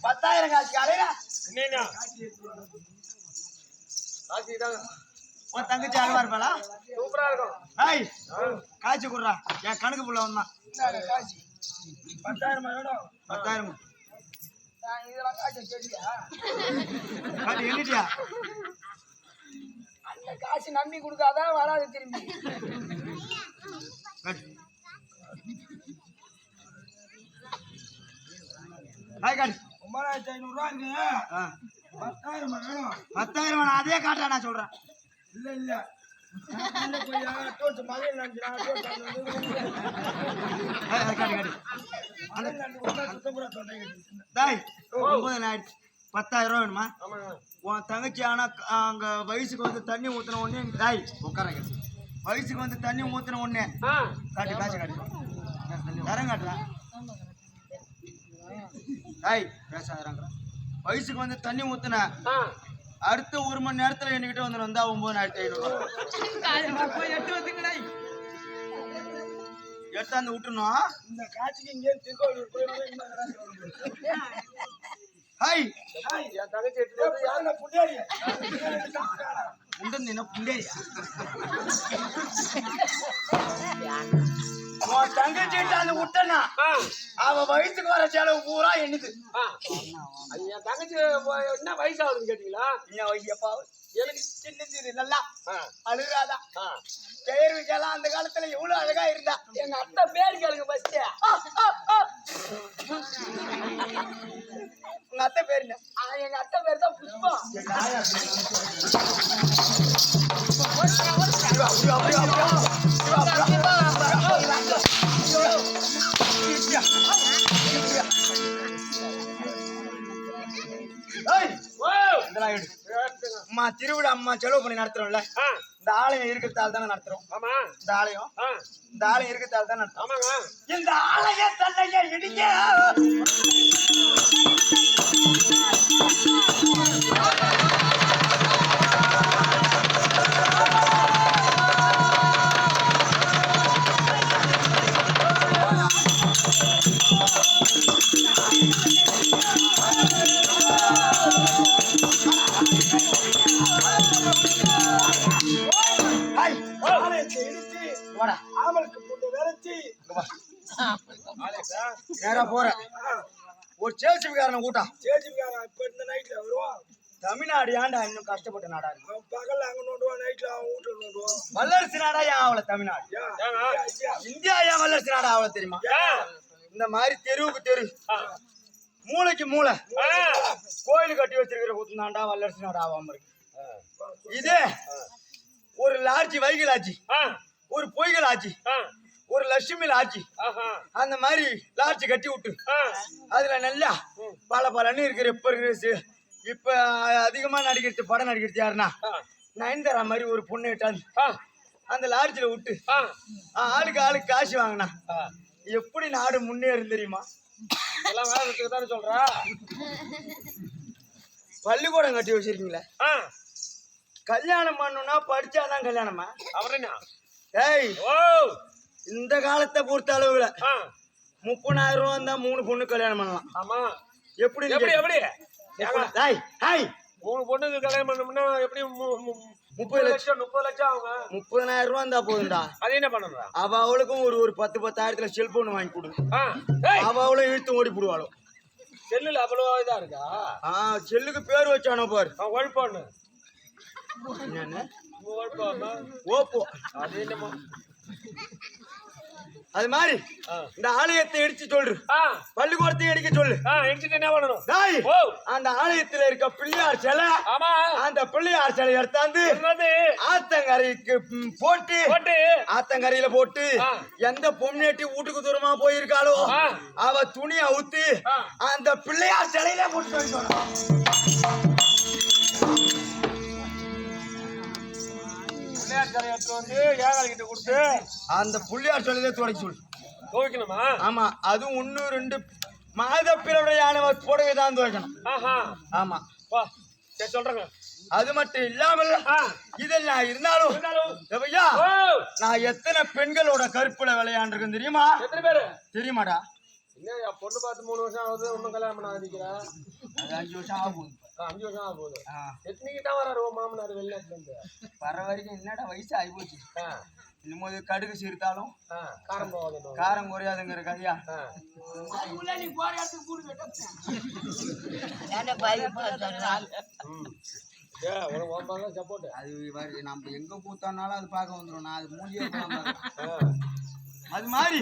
Speaker 1: 10,000 காசு காலையில
Speaker 3: என்னன்னா காசு தான்
Speaker 1: உன் தங்கச்சி அழகா இருப்பாளா?
Speaker 3: சூப்பரா இருக்கும்.
Speaker 1: காய்ச்சி குடுறா என் கணக்கு புள்ள வந்தான்.
Speaker 3: 10,000 வேணும்.
Speaker 1: 10,000
Speaker 2: இதெல்லாம் காசு கேட்டியா?
Speaker 1: காட்டு எங்கிட்டியா?
Speaker 2: அந்த காசு நம்பி கொடுக்காதான் வராது திரும்பி.
Speaker 1: காட்டு
Speaker 2: 9,500 ரூபாய்ங்க. 10,000 வேணும்.
Speaker 1: 10,000 வேணும். அதே காட்டா நான் சொல்றேன்.
Speaker 2: இல்ல இல்ல
Speaker 1: காட்டு காட்டு அந்த 9,000 ஆயிடுச்சு. 10,000 ரூபா வேணுமா?
Speaker 3: ஆமாங்க.
Speaker 1: உன் தங்கச்சி ஆனா அங்க வயசுக்கு வந்து தண்ணி ஊத்துன உடனே டாய் உட்காரங்க. வயசுக்கு வந்து தண்ணி ஊத்துன உடனே காட்டு காசு காட்டு தரம் காட்டுறேன். டாய் பேசாதறாங்க. வயசுக்கு வந்து தண்ணி ஊத்துன அடுத்த 1 மணி நேரத்துல என்கிட்ட வந்து வந்தா 9,500
Speaker 2: எடுத்து வந்துங்கடா.
Speaker 1: எடுத்தாந்து விட்டுணும்.
Speaker 2: இந்த காட்சிக்கு இங்கே திருக்கோவிலூர் போய்
Speaker 1: ஹாய்
Speaker 3: என் தங்கச்சி எடுத்து வந்து
Speaker 2: யாருன்னா புண்ணியாரி
Speaker 1: உண்டா புண்டேரியா உன் தங்கச்சி எடுத்தாந்து விட்டனா அவ வயசுக்கு வர செலவு பூரா என்னது?
Speaker 3: என் தங்கச்சி என்ன வயசு ஆகுதுன்னு கேட்டீங்களா?
Speaker 1: என் வயசு எப்பா
Speaker 3: எனக்கு
Speaker 1: சின்ன நல்லா அழுகாதா பெயர் வைக்கலாம். அந்த காலத்துல எவ்வளவு அழகா இருந்தா.
Speaker 3: எங்க அத்தை பேர் கேளுங்க ஃபர்ஸ்ட்.
Speaker 1: உங்க அத்தை பேர் என்ன?
Speaker 3: எங்க அத்தை பேர் தான் புஷ்பா.
Speaker 1: அம்மா திருவிழா அம்மா செலவு பண்ணி நடத்துறோம்ல. இந்த ஆலயம் இருக்கிறதால தானே நடத்துறோம்.
Speaker 3: ஆமா.
Speaker 1: இந்த ஆலயம் இருக்கிறதால தான் நடத்துறோம்.
Speaker 3: ஆமாங்க.
Speaker 1: இந்த ஆலயத்தல்லைய இடிக்க
Speaker 2: ஆமலுக்கு போட்டு விரைச்சி
Speaker 1: நேரா போற ஒரு சேசிக்காரனை கூட்டம்.
Speaker 2: சேச்சிக்காரன் இப்ப இந்த நைட்ல வருவான்.
Speaker 1: தமிழ்நாடு ஏன்டா இன்னும் கஷ்டப்பட்ட நாடா இருக்கு?
Speaker 2: அவன் பகல்ல அங்க நோண்டுவான், நைட்ல அவன் வீட்டுல நோண்டுவான்.
Speaker 1: வல்லரசு நாடா ஏன் அவளை தமிழ்நாடு? இந்தியா ஏன் வல்லரசு நாடா அவளை தெரியுமா? இந்த மாதிரி தெருவுக்கு தெரு மூளைக்கு மூளை கோயில் கட்டி வச்சிருக்கிற கூத்தாண்டா வல்லரசு நாடா ஆகாம இருக்கு. இதே ஒரு லாட்சி வைகல் ஆச்சு, ஒரு பொய்கள் ஆச்சு, ஒரு லட்சுமியில் ஆச்சு, அந்த மாதிரி லாட்சி கட்டி விட்டு அதுல நல்லா பலன்னு இருக்கிற இப்ப அதிகமா நடிக்கிறது படம் நடிக்கிறது யாருன்னா நயன்தாரா மாதிரி ஒரு பொண்ணு இட்டாந்து அந்த லாட்சியில விட்டு ஆளுக்கு காசு வாங்கினா எப்படி நாடு முன்னேறும் தெரியுமா?
Speaker 3: எல்லாம் வேலைக்கு தானே சொல்றா.
Speaker 1: பள்ளிக்கூடம் கட்டி வச்சிருக்கீங்களே, கல்யாணம் பண்ணணும்னா படிச்சாதான் கல்யாணமா?
Speaker 3: அவரேனா?
Speaker 1: ஏய்
Speaker 3: ஓ
Speaker 1: இந்த காலத்தை பொறுத்த அளவுல 30,000 ரூபா இருந்தா 3 பொண்ணு கல்யாணம் பண்ணலாம்.
Speaker 3: ஆமா.
Speaker 1: எப்படி
Speaker 3: எப்படி எப்படி
Speaker 1: ஹாய் ஹாய்
Speaker 3: 3 பொண்ணுக்கு கல்யாணம் பண்ணோம்னா எப்படி
Speaker 1: 30 லட்சம்
Speaker 3: 30 லட்சம் ஆகுங்க.
Speaker 1: 30,000 ரூபா இருந்தா போதும்டா.
Speaker 3: அது என்ன பண்ணணும்டா?
Speaker 1: அவளுக்கும் ஒரு 10,000 செல்போன் வாங்கி கொடு.
Speaker 3: ஏய்
Speaker 1: அவளும் இழுத்து ஓடி போடுவாளோ.
Speaker 3: செல்லுல அவ்வளவா இதா இருக்கா?
Speaker 1: செல்லுக்கு பேர் வச்சானோ பாரு.
Speaker 3: ஒழிப்பான்னு
Speaker 1: என்னன்னு
Speaker 3: ஒழிப்பான்னு
Speaker 1: ஓப்போ.
Speaker 3: அது என்னமா?
Speaker 1: அது மாதிரி இந்த ஆலயத்தை இடிச்சு சொல்லு, பள்ளிக்கூடத்தை இடிக்க சொல்லு.
Speaker 3: இடிச்சுட்டு என்ன பண்ணணும்?
Speaker 1: டாய் அந்த ஆலயத்துல இருக்க பிள்ளையார் சிலை,
Speaker 3: ஆமா
Speaker 1: அந்த பிள்ளையார் சிலை எடுத்தாந்து ஆத்தங்கரைக்கு போட்டு ஆத்தங்கரையில போட்டு எந்த பொம்னேட்டி வீட்டுக்கு தூரமா போயிருக்காளோ அவ துணியை அவுத்து அந்த பிள்ளையார் சிலையில போட்டு சொல்லணும். அந்த புள்ளியார் சிலையில துடைக்க சொல்லு.
Speaker 3: துவைக்கணுமா?
Speaker 1: ஆமா, அதுவும் 1 2 மாத பிறவையான புடவை தான் துவைக்கணும். ஆமா
Speaker 3: சொல்றேங்க.
Speaker 1: அது மட்டும் இல்லாமல் இதெல்லாம் இருந்தாலும் நான் எத்தனை பெண்களோட கருப்புல விளையாண்டுருக்கேன் தெரியுமா?
Speaker 3: எத்தனை பேரு
Speaker 1: தெரியுமாடா?
Speaker 3: என்ன பொண்ணு பார்த்து 3 வருஷம் ஆகுது, ஒன்னும் கல்யாணம் பண்ண ஆரம்பிக்கிறா?
Speaker 1: அது 5 வருஷம் ஆகும்.
Speaker 3: 5 வருஷம் ஆக போகுது. எத்தனைக்கு தான் வராரு மாமனார் வெளிநாட்டுல இருந்து?
Speaker 1: வர வரைக்கும் என்னடா வயசு ஆகி போச்சு. இன்னும் கடுகு சீர்த்தாலும்
Speaker 3: காரம் போகாது,
Speaker 1: காரம் குறையாதுங்கிற கதையா?
Speaker 2: நீ போற இடத்துக்கு கூடு கேட்டேன்.
Speaker 3: சப்போர்ட்
Speaker 1: அது நம்ம எங்க கூத்தானாலும் அது பார்க்க வந்துடும். நான் அது மூலியே அது மாதிரி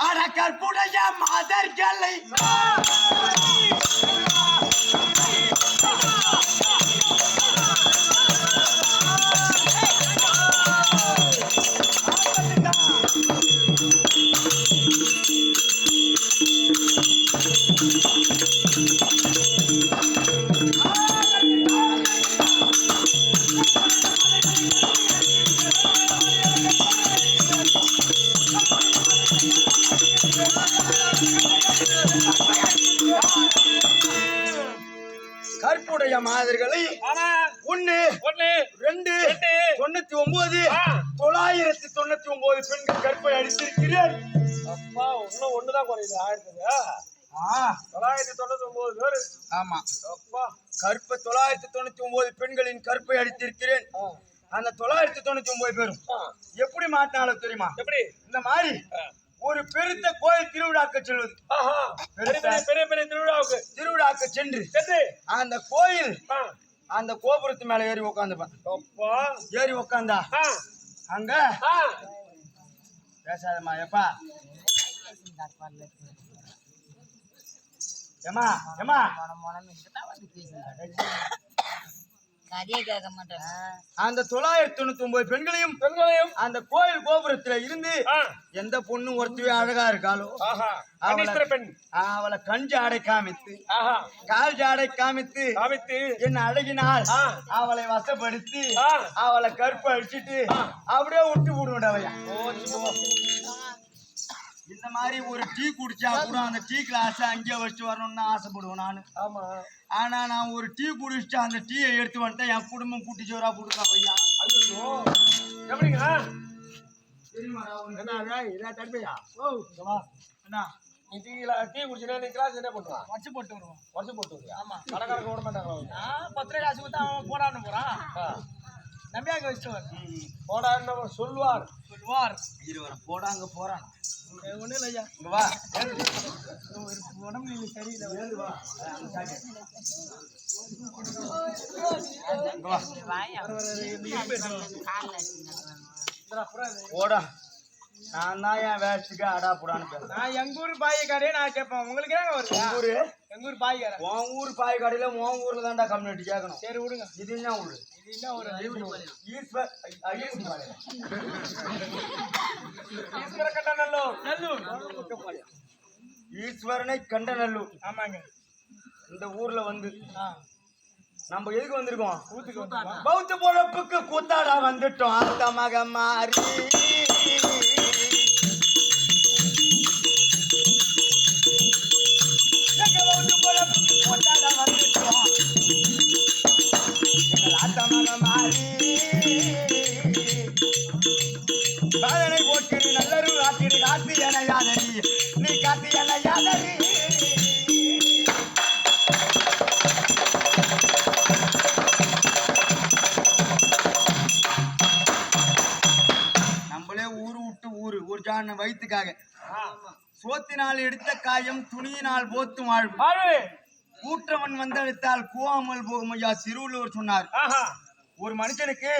Speaker 1: அட கற்புடைய மாதர்களை மாதர்களை
Speaker 3: ஆமா
Speaker 1: 1 2 99 999 பெண்கள் கற்பை அடித்திருக்கிறேன்.
Speaker 3: அப்பா இன்னும் ஒண்ணுதான் குறையுது 999 பேரு.
Speaker 1: ஆமா
Speaker 3: அப்பா
Speaker 1: கற்பை 999 பெண்களின் கற்பை அடித்திருக்கிறேன். அந்த 999 பேரும் எப்படி மாட்டினாலும் தெரியுமா?
Speaker 3: எப்படி
Speaker 1: இந்த மாதிரி ஒரு பெருத்த கோயில் திருவிழாக்கு செல்வது.
Speaker 3: பெரிய பெரிய
Speaker 1: திருவிழாக்கு சென்று அந்த கோயில் அந்த கோபுரத்து மேல ஏறி உட்காந்துப்பேன். ஏறி உட்காந்தா அங்க பேசாதம்மா எப்பா ஏமா ஏமா அந்த 999 பெண்களையும் அந்த கோயில் கோபுரத்துல இருந்து எந்த பொண்ணு ஒருத்தவே அழகா இருக்காளோ அவளை கண் ஜாடை காமித்து கால் ஜாடை காமித்து என்ன அழகினால் அவளை வசப்படுத்தி அவளை கற்பு அடிச்சுட்டு அப்படியே விட்டு விடுவேன். இந்த மாதிரி ஒரு டீ குடிச்சா கூட அந்த டீ கிளாஸ் அங்கே வச்சுட்டு வரணும்னு ஆசைப்படுவேன் நானு.
Speaker 3: ஆமா
Speaker 1: ஆனா நான் ஒரு டீ குடிச்சுட்டு அந்த டீயை எடுத்து வந்துட்டேன் என் குடும்பம் கூட்டி சோறா போட்டுக்கா பையா.
Speaker 3: ஐயோ எப்படிங்க
Speaker 1: என்ன தடுப்பையா
Speaker 3: என்ன நீ டீ குடிச்சுனா நீ கிளாஸ் என்ன பண்ணுவான்? வச்சு போட்டு வருவான். வச்சு போட்டு வருவியா? ஆமா கடைக்காரங்க விட மாட்டாங்க. 10 ரூபாய் காசு கொடுத்தா அவன் போடான்னு போறான். நம்பியாங்க வச்சுட்டு போடான்னு சொல்லுவார்
Speaker 1: இருவரும் போடாங்க போறான்.
Speaker 3: ஒன்றும் இல்லையா
Speaker 1: இங்க வா
Speaker 3: உடம்பு சரியில்லை.
Speaker 1: போடா நான் தான் என் வேஸ்ட்டுக்கு அடா போடான்னு
Speaker 3: நான் எங்க ஊர் பாய் கடையே நான் கேட்பேன். உங்களுக்கு ஏங்க வருது? எங்க ஊர் பாய் கடை. உன் ஊர் பாய் கடையில உன் ஊர்ல தான்டா கம்யூனிட்டி கேட்கணும். சரி விடுங்க. இது என்ன ஊரு? இது என்ன ஒரு ஈஸ்வர கண்டநல்லூர்.
Speaker 1: ஈஸ்வரனை கண்டநல்லூர்.
Speaker 3: ஆமாங்க.
Speaker 1: இந்த ஊர்ல வந்து நம்ம எதுக்கு வந்திருக்கோம்? பௌத்த பொழப்புக்கு கூத்தாடா வந்துட்டோம். அந்த மக மாறி பௌத்த பொழப்புக்கு கூத்தாடா வந்துட்டோம். அந்த மக மாறி பாதனை போட்டு நல்லரு காத்திரு காத்து என யாதரி நீ காத்து என யாதரி. ஒரு ஜான வயிற்றுக்காக சோத்தினால் எடுத்த காயம் துணியினால் போத்து வாழ்வு கூற்றவன் வந்தெடுத்தால் கூவாமல் போகும் ஐயா திருவள்ளுவர் சொன்னார். ஒரு மனுஷனுக்கு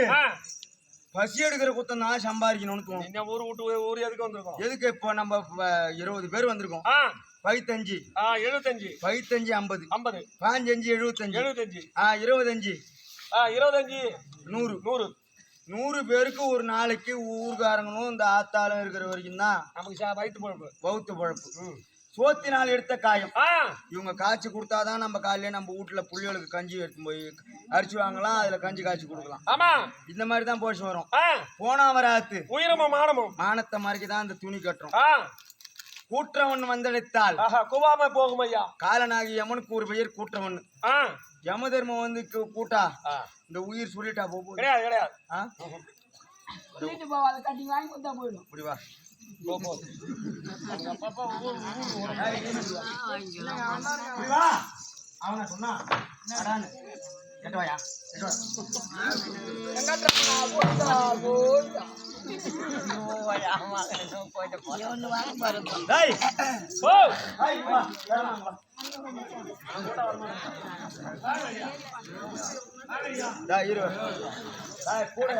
Speaker 1: பசி எடுக்கிற குத்தம் தான் சம்பாதிக்கணும்னு தோணும்.
Speaker 3: ஊர் விட்டு ஊர் எதுக்கு வந்திருக்கோம்?
Speaker 1: எதுக்கு இப்போ நம்ம 20 பேர் வந்திருக்கோம். 75
Speaker 3: 75
Speaker 1: 50 50 55 75 25 100 100 பேருக்கு ஒரு நாளைக்கு ஊர்காரங்களும் இந்த ஆத்தாலும் இருக்கிற வரைக்கும் தான்
Speaker 3: நமக்கு வயிற்று பழப்பு
Speaker 1: பௌத்த பழப்பு. சோத்தினால் எடுத்த காயம் இவங்க காய்ச்சி கொடுத்தாதான் நம்ம காலையில நம்ம வீட்டுல புள்ளிகளுக்கு கஞ்சி எடுத்து போய் அரிச்சு வாங்கலாம். அதுல கஞ்சி காய்ச்சி கொடுக்கலாம்.
Speaker 3: ஆமா
Speaker 1: இந்த மாதிரி தான் போச்சு வரும். போனா வராத்து
Speaker 3: உயிரமும் மானமும் மானத்தை
Speaker 1: மாதிரிதான் இந்த துணி கட்டுறோம். கூற்றவன் வந்தெடுத்தால்
Speaker 3: குவாம போகும் ஐயா.
Speaker 1: காலனாகி யமனுக்கு ஒரு பெயர் கூற்றவன். யம தர்மம் வந்து கூட்டா இந்த உயிர் சொல்லிட்டா போகும்.
Speaker 3: கிடையாது கிடையாது.
Speaker 1: இப்படி வா அவன சொன்னா கேட்டவாயா கூட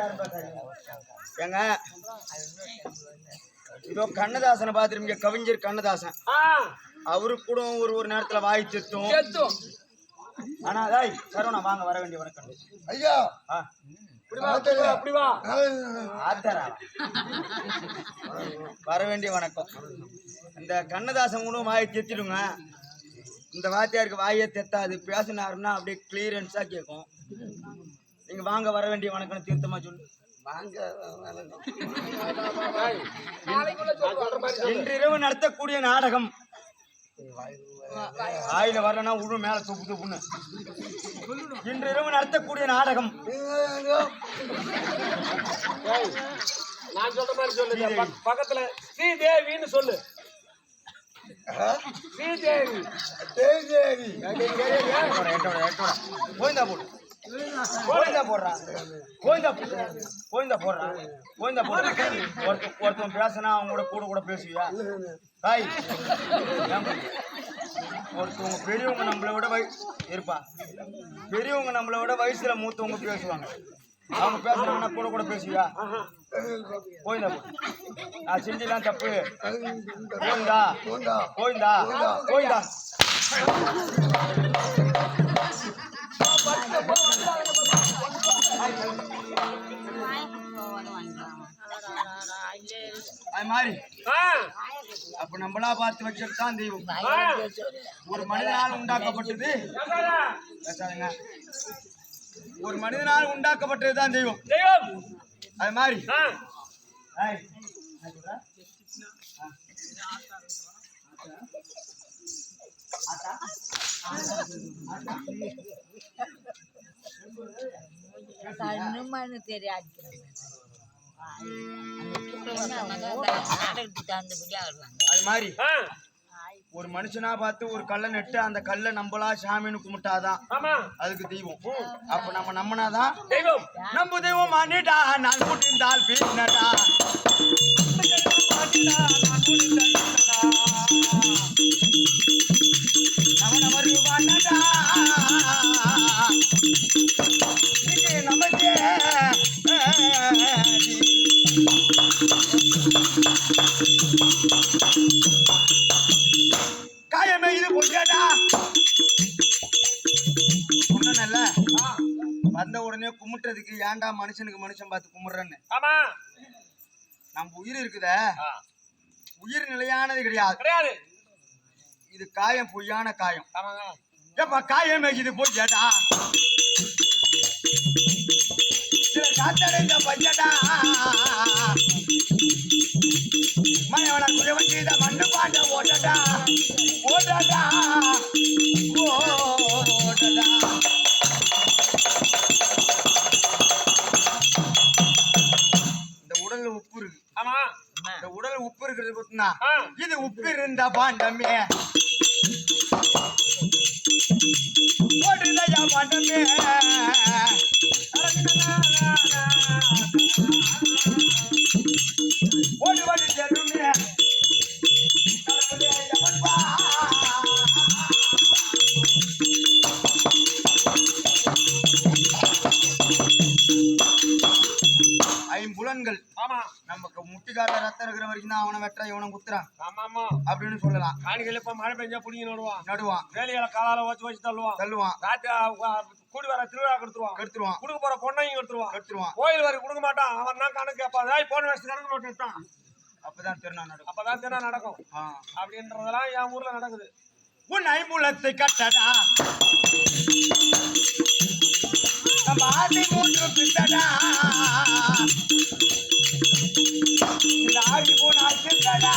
Speaker 1: ஏங்க இதோ கண்ணதாசனை பாத்துருங்க. கவிஞர் கண்ணதாசன் அவரு கூட ஒரு நேரத்துல வாய் செத்தும். ஆனா தாய் சரவணா வாங்க வர வேண்டிய வணக்கம் ஐயா. வர வேண்டிய வணக்கம். இந்த கண்ணதாசன் கூட வாய் செத்திடுங்க. இந்த வாத்தியாருக்கு வாயே தெத்தாது. பேசினாருன்னா அப்படியே கிளியரன்ஸா கேட்கும். நீங்க வாங்க வர வேண்டிய வணக்கம் தீர்த்தமா சொல்லு. இன்றிரவு நடத்தக்கூடிய நாடகம் வாயில வரலன்னா உழு மேல துப்பு துப்புன்னு. இன்று இரவு நடத்தக்கூடிய நாடகம்
Speaker 3: நான் சொல்ற மாதிரி சொல்லு. பக்கத்துல ஸ்ரீதேவின்னு சொல்லு. ஸ்ரீதேவி.
Speaker 1: கோயந்தா போடு. கோயந்தா போடுறா. கோயந்தா போடுறா. கோயந்தா போடுறா. ஒருத்தன் பேசினா அவங்க கூட பேசுவியா? தாய் ஒருத்தவங்க பெரியவங்க நம்மளை விட இருப்பா. பெரியவங்க நம்மளை விட வயசுல மூத்தவங்க பேசுவாங்க. அவங்க பேசுறாங்கன்னா கூட பேசுவியா? கோயந்தா போடு. நான் செஞ்சலாம் தப்பு. கோயந்தா கோயந்தா கோயந்தா. அது மாதிரி அப்ப நம்மளா பார்த்து வச்சதுதான் தெய்வம். ஒரு மனிதனால் உண்டாக்கப்பட்டது. ஒரு மனிதனால் உண்டாக்கப்பட்டதுதான் தெய்வம். அது மாதிரி
Speaker 4: தெரியாது.
Speaker 1: அது மாதிரி ஒரு மனுஷனா பார்த்து ஒரு கல்லை நட்டு அந்த கல்லை நம்மளா சாமின்னு கும்பிட்டாதான் அதுக்கு தெய்வம். அப்ப நம்ம நம்பினாதான்
Speaker 3: தெய்வம்.
Speaker 1: நம்ம தெய்வம் மானிட்டா நான் முடிந்தால் பின்னடா. நவனவரு வானடா நமக்கே காயமே இது பொய்யாடா. சொன்னல வந்த உடனே கும்பிட்டுறதுக்கு ஏன்டா மனுஷனுக்கு மனுஷன் பார்த்து கும்பிடுறேன்னு. நம்ம உயிர் இருக்குத உயிர் நிலையானது கிடையாது. இது காயம் பொய்யான காயம். எப்ப காயமே இது பொய்யாடா. காத்தடைந்த பையடா மயவன குழவன் செய்த மண்ணு பாண்ட ஓட்டடா ஓட்டடா ஓட்டடா. இந்த உடல்ல உப்பு இருக்கு.
Speaker 3: ஆமா.
Speaker 1: இந்த உடல் உப்பு இருக்கிறது பார்த்தா இது உப்பு இருந்த பாண்டமே ஓடுதையா பாண்டமே. ஓடி ஓடி செல்லுமே ஐம்புலன்கள்.
Speaker 3: ஆமா.
Speaker 1: நமக்கு முட்டிக்கார ரத்தம் இருக்கிற வரைக்கும் தான் அவனை வெட்டுற இவனை குத்துறான்.
Speaker 3: ஆமா
Speaker 1: அப்படின்னு சொல்லலாம்.
Speaker 3: காணிகள் இப்ப மழை பெஞ்சா புடிங்கி
Speaker 1: நடுவான்.
Speaker 3: வேலையில காலால வச்சு தள்ளுவான். கூடி வர திருவிழா கெடுத்துருவான். கொடுக்க போற பொண்ணையும் கெடுத்துருவான். கோயில் வரை கொடுக்க மாட்டான். அவன் தான் கணக்கு கேட்பான். போன வருஷம் கணக்கு நோட்டு எடுத்தான். அப்பதான் திருநா நடக்கும். அப்படின்றதெல்லாம் என் ஊர்ல நடக்குது.
Speaker 1: உன் ஐம்புலத்தை கட்டடா நம்ம ஆதி மூன்று பித்தடா. இந்த ஆடி போனா சித்தடா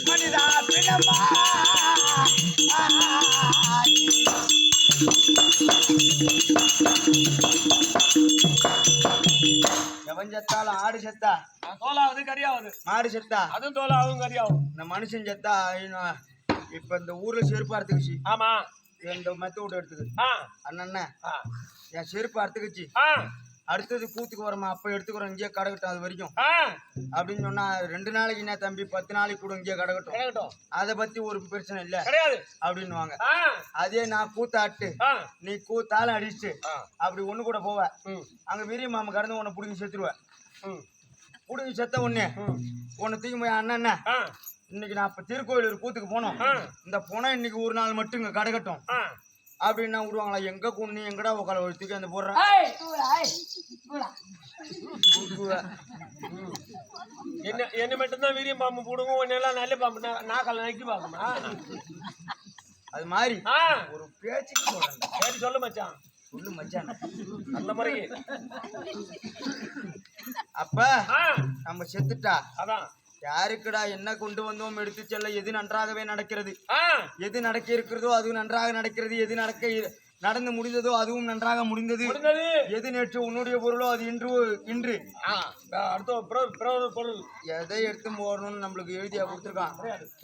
Speaker 1: மனிதா பிணமா. எவன் செத்தாலும் ஆடு செத்தா
Speaker 3: தோலாவது கரியாவது,
Speaker 1: மாடு செத்தா
Speaker 3: அதுவும் தோலாவும் கரியாவும்.
Speaker 1: இந்த மனுஷன் செத்தா இப்ப இந்த ஊர்ல செருப்பு அறுத்துக்குச்சு.
Speaker 3: ஆமா.
Speaker 1: இந்த மெத்த விட்டு எடுத்துக்கு அண்ணன் என் செருப்பு அறுத்துக்குச்சு. அடுத்தது கூத்துக்கு வரமா அப்ப எடுத்துக்கிறோம் இங்கேயே கடகட்டும் அது வரைக்கும் அப்படின்னு சொன்னா 2 நாளைக்கு என்ன தம்பி 10 நாளைக்கு கூட இங்கேயே கடகட்டும். அதை பத்தி ஒரு பிரச்சனை இல்ல அப்படின்னுவாங்க. அதே நான் கூத்தாட்டு நீ கூத்தாலும் அடிச்சுட்டு அப்படி ஒண்ணு கூட போவ அங்க வீரிய மாமா கடந்து உன்னை புடிங்கி செத்துருவேன். புடிங்கி செத்த உடனே உன்னை தூக்கி போய் அண்ணன் இன்னைக்கு நான் இப்ப திருக்கோயிலூர் கூத்துக்கு போனோம். இந்த போனா இன்னைக்கு ஒரு நாள் மட்டும் இங்க கடகட்டும் அப்படின்னா விடுவாங்களா? எங்க குண்ணி எங்கடா உக்கால ஒருத்துக்கு அந்த போடுறேன்.
Speaker 3: என்ன மட்டும்தான் வீரிய பாம்பு போடுவோம். ஒன்னெல்லாம் நல்ல பாம்பு நாக்கால நக்கி பாக்குமா?
Speaker 1: அது மாதிரி ஒரு பேச்சுக்கு சொல்றேன்.
Speaker 3: பேச்சு சொல்லு மச்சான்.
Speaker 1: சொல்லு மச்சான்.
Speaker 3: அந்த முறைக்கு
Speaker 1: அப்ப நம்ம செத்துட்டா
Speaker 3: அதான்
Speaker 1: யாருக்குடா என்ன கொண்டு வந்தோம் எடுத்து செல்ல எது நன்றாகவே நடக்கிறது
Speaker 3: ஆ,
Speaker 1: எது நடக்க இருக்கிறதோ அது நன்றாக நடக்கிறது எது நடந்து முடிந்ததோ அதுவும் நன்றாக முடிந்தது
Speaker 3: முடிந்தது.
Speaker 1: எது நேற்று உன்னுடைய பொருளோ அது இன்று
Speaker 3: ஆ, அடுத்த பிறகு பொருள்
Speaker 1: எதை எடுத்து போடணும்னு நம்மளுக்கு எழுதியா கொடுத்துருக்கான்.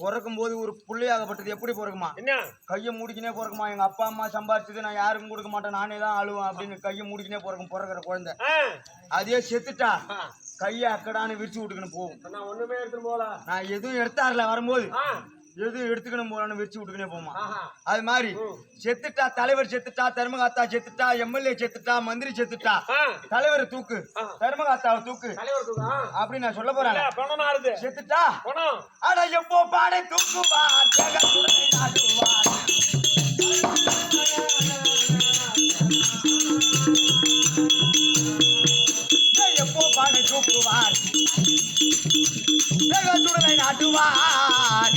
Speaker 1: பிறக்கும் போது ஒரு புள்ளையாகப்பட்டது எப்படி பிறக்குமா?
Speaker 3: என்ன
Speaker 1: கையை மூடிக்கினே பிறக்குமா? எங்க அப்பா அம்மா சம்பாரிச்சது நான் யாருக்கும் கொடுக்க மாட்டேன், நானே தான் அழுவேன் அப்படின்னு கையை மூடிக்கினே பிறக்கிற குழந்தை.
Speaker 3: ஆ,
Speaker 1: அதே செத்துட்டா
Speaker 3: ஆ.
Speaker 1: கையை அக்கடான்னு விரிச்சு விட்டுக்கணும் போகும்.
Speaker 3: நான் ஒண்ணுமே எடுத்துட்டு போல.
Speaker 1: நான் எதுவும் எடுத்தாருல வரும்போது
Speaker 3: ஆ,
Speaker 1: எது எடுத்துக்கணும் போலான்னு விரிச்சு விட்டுக்கினே போமா.
Speaker 3: ஆஹா.
Speaker 1: அது மாதிரி செத்துட்டா, தலைவர் செத்துட்டா, தர்மகாத்தா செத்துட்டா, எம்எல்ஏ செத்துட்டா, மந்திரி செத்துட்டா,
Speaker 3: ஆ,
Speaker 1: தலைவர் தூக்கு, தர்மகாத்தாவை தூக்கு
Speaker 3: தலைவர் தூக்கா?
Speaker 1: அப்படின்னு நான் சொல்ல போறேன்.
Speaker 3: இல்ல, பணம் ஆறுது.
Speaker 1: செத்துட்டா
Speaker 3: பணம்.
Speaker 1: அட எப்போ பாடை தூக்குவா ஜெகத்துடை நாடுவா. எப்போ பாடை தூக்குவார் ஜெகத்துடனை நாட்டுவார்.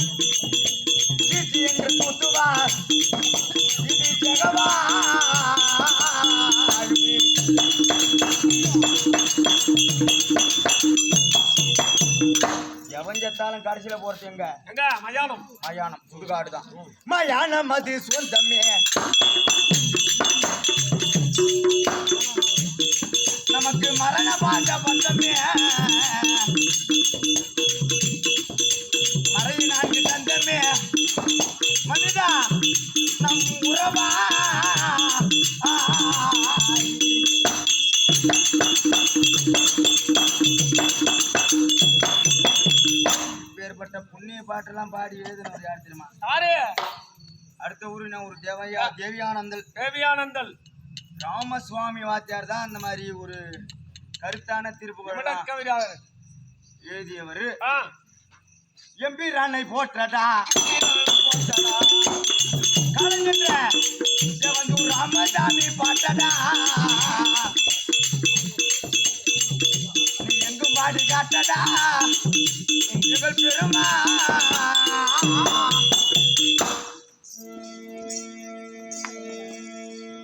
Speaker 1: சீச்சி என்று தூத்துவார் இது ஜெகவாழ். எவன் செத்தாலும் கடைசியில போறது எங்க?
Speaker 3: எங்க மயானம்?
Speaker 1: மயானம், சுடுகாடு தான். மயானம் அது சொந்தமே நமக்கு மரண பாண்ட பந்தமே. மறை நான்கு தந்தமே மனிதா நம் உறவா. வேறுபட்ட புண்ணிய பாட்டெல்லாம் பாடி எழுதினவர் யார் தெரியுமா?
Speaker 3: யாரு?
Speaker 1: அடுத்த ஊரு நான் ஒரு தேவியானந்தல்.
Speaker 3: தேவியானந்தல்
Speaker 1: ராமசுவாமி வாத்தியார் தான் அந்த மாதிரி ஒரு கருத்தான திருப்புகள்
Speaker 3: கவிராஜர்
Speaker 1: எழுதியவர்.
Speaker 3: ஆ,
Speaker 1: எம்பி ராணை போற்றடா கலங்கன்ற செவந்தூர் ராமசாமி பாட்டடா. நீ எங்கும் பாடி காட்டடா எங்கள் பெருமா.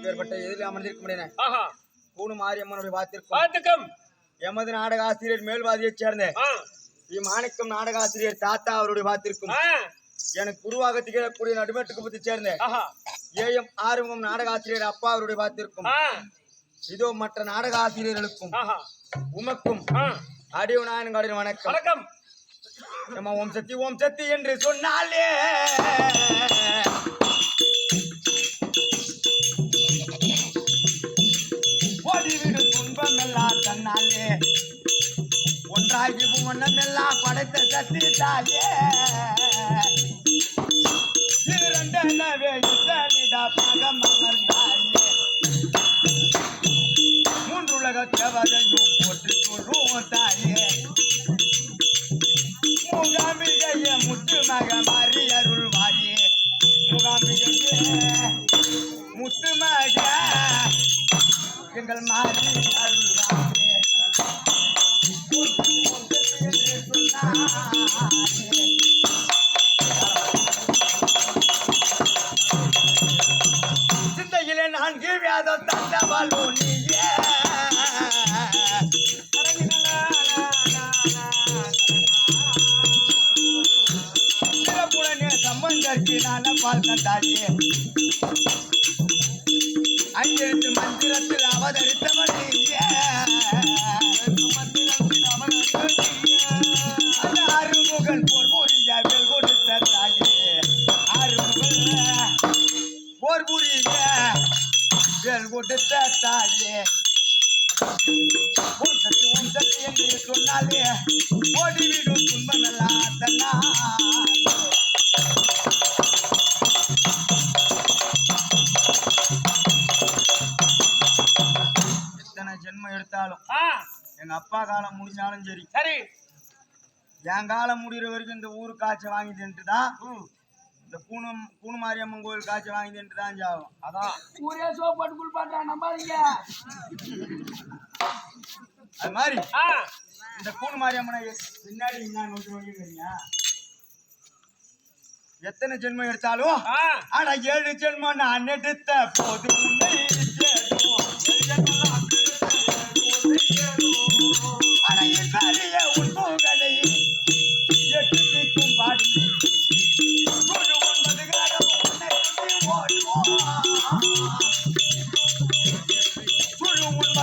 Speaker 1: ஏற்பட்ட எதிரில் அமர்ந்திருக்க முடியாது.
Speaker 3: ஆஹா.
Speaker 1: கூணு மாரியம்மனுடைய வாத்திற்கும்
Speaker 3: வாழ்த்துக்கம்.
Speaker 1: எமது நாடக ஆசிரியர் மேல்வாதியைச் சேர்ந்த
Speaker 3: ஆ,
Speaker 1: மாணிக்கம் நாடக ஆசிரியர் தாத்தா அவருடைய வாத்திற்கும்
Speaker 3: ஆ,
Speaker 1: எனக்கு குருவாக திகழக்கூடிய நடுமேட்டுக்குப்பத்தை சேர்ந்த
Speaker 3: ஆஹா.
Speaker 1: ஏஎம் ஆறுமுகம் நாடக ஆசிரியர் அப்பா அவருடைய வாத்திற்கும்
Speaker 3: ஆ,
Speaker 1: இதோ மற்ற நாடக ஆசிரியர்களுக்கும்
Speaker 3: ஆஹா.
Speaker 1: உமக்கும்
Speaker 3: ஆ,
Speaker 1: அடியவனாயன் வணக்கம்.
Speaker 3: வணக்கம்.
Speaker 1: நம்ம ஓம் சக்தி என்று சொன்னாலே ஓடிவிடு துன்பம் எல்லாம் தன்னாலே ஒன்றாகி பூவண்ணம் எல்லாம் படைத்த சக்தி தாயே. இரண்டனவே யுத்தனிடா பகம் அமர்ந்தாயே. மூன்றுலக தேவதையும் போற்றி சொல்லுவோம் தாயே. முகாமிகைய முத்து மக மாறி அருள்வாயே. முகாமிகையே முத்து மக எங்கள் மாறி அருள்வாயே. என்று சொன்னாயே. சிந்தையிலே நான்கு வியாதம் தந்தவளோ நீயே. சிறப்புடனே சம்பந்தற்கு நான பால் தந்தாயே. ஐந்தெழுத்து மந்திரத்தில் அவதரித்தவன் நீயே. அந்த அருமுகன் போர் புரிய வெல் கொடுத்த தாயே. அருமுகன் போர் புரிய வெல் கொடுத்த தாயே. ஓம் சக்தி என்று சொன்னாலே ஓடிவிடும் துன்பமெல்லாம் தன்னாலே. எத்தனை ஜென்மம் எடுத்தாலும்
Speaker 3: ஆ,
Speaker 1: எங்க அப்பா காலம் முடிஞ்சாலும் சரி,
Speaker 3: சரி.
Speaker 1: என் காலம் முடிகிற வரைக்கும் இந்த ஊரு காய்ச்சல் வாங்கி தின்ட்டு தான் இந்த கூணு மாரியம்மன் கோயில் காய்ச்சல் வாங்கி தின்ட்டு தான் ஜாகும்.
Speaker 3: அதான்
Speaker 2: ஊரே சோப் போட்டு குளிப்பாட்டுறான், நம்பாதீங்க.
Speaker 1: அது மாதிரி
Speaker 3: ஆ,
Speaker 1: இந்த கூணு மாரியம்மனை பின்னாடி என்ன நோக்கி நோக்கிக்கிறீங்க? எத்தனை ஜென்மம் எடுத்தாலும்
Speaker 3: ஆ,
Speaker 1: ஆனா 7 ஜென்மம் நான் எடுத்த போது உன்னை தேடும். 7 ஜென்மம் நான் எடுத்த போது உன்னை தேடும். ஆனா இன்றைய உன் புகழை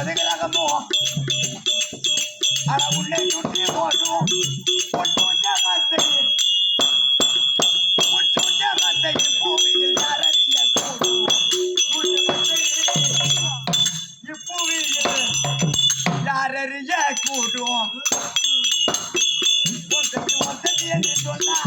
Speaker 1: மதுகிரகமோ அட உன்னை சுற்றி ஓடும் உச்சமத்தை பூமியில் அரறிய கூடும் இப்பூமியில் யாரறிய கூடும் ஒத்ததி என்று சொன்னா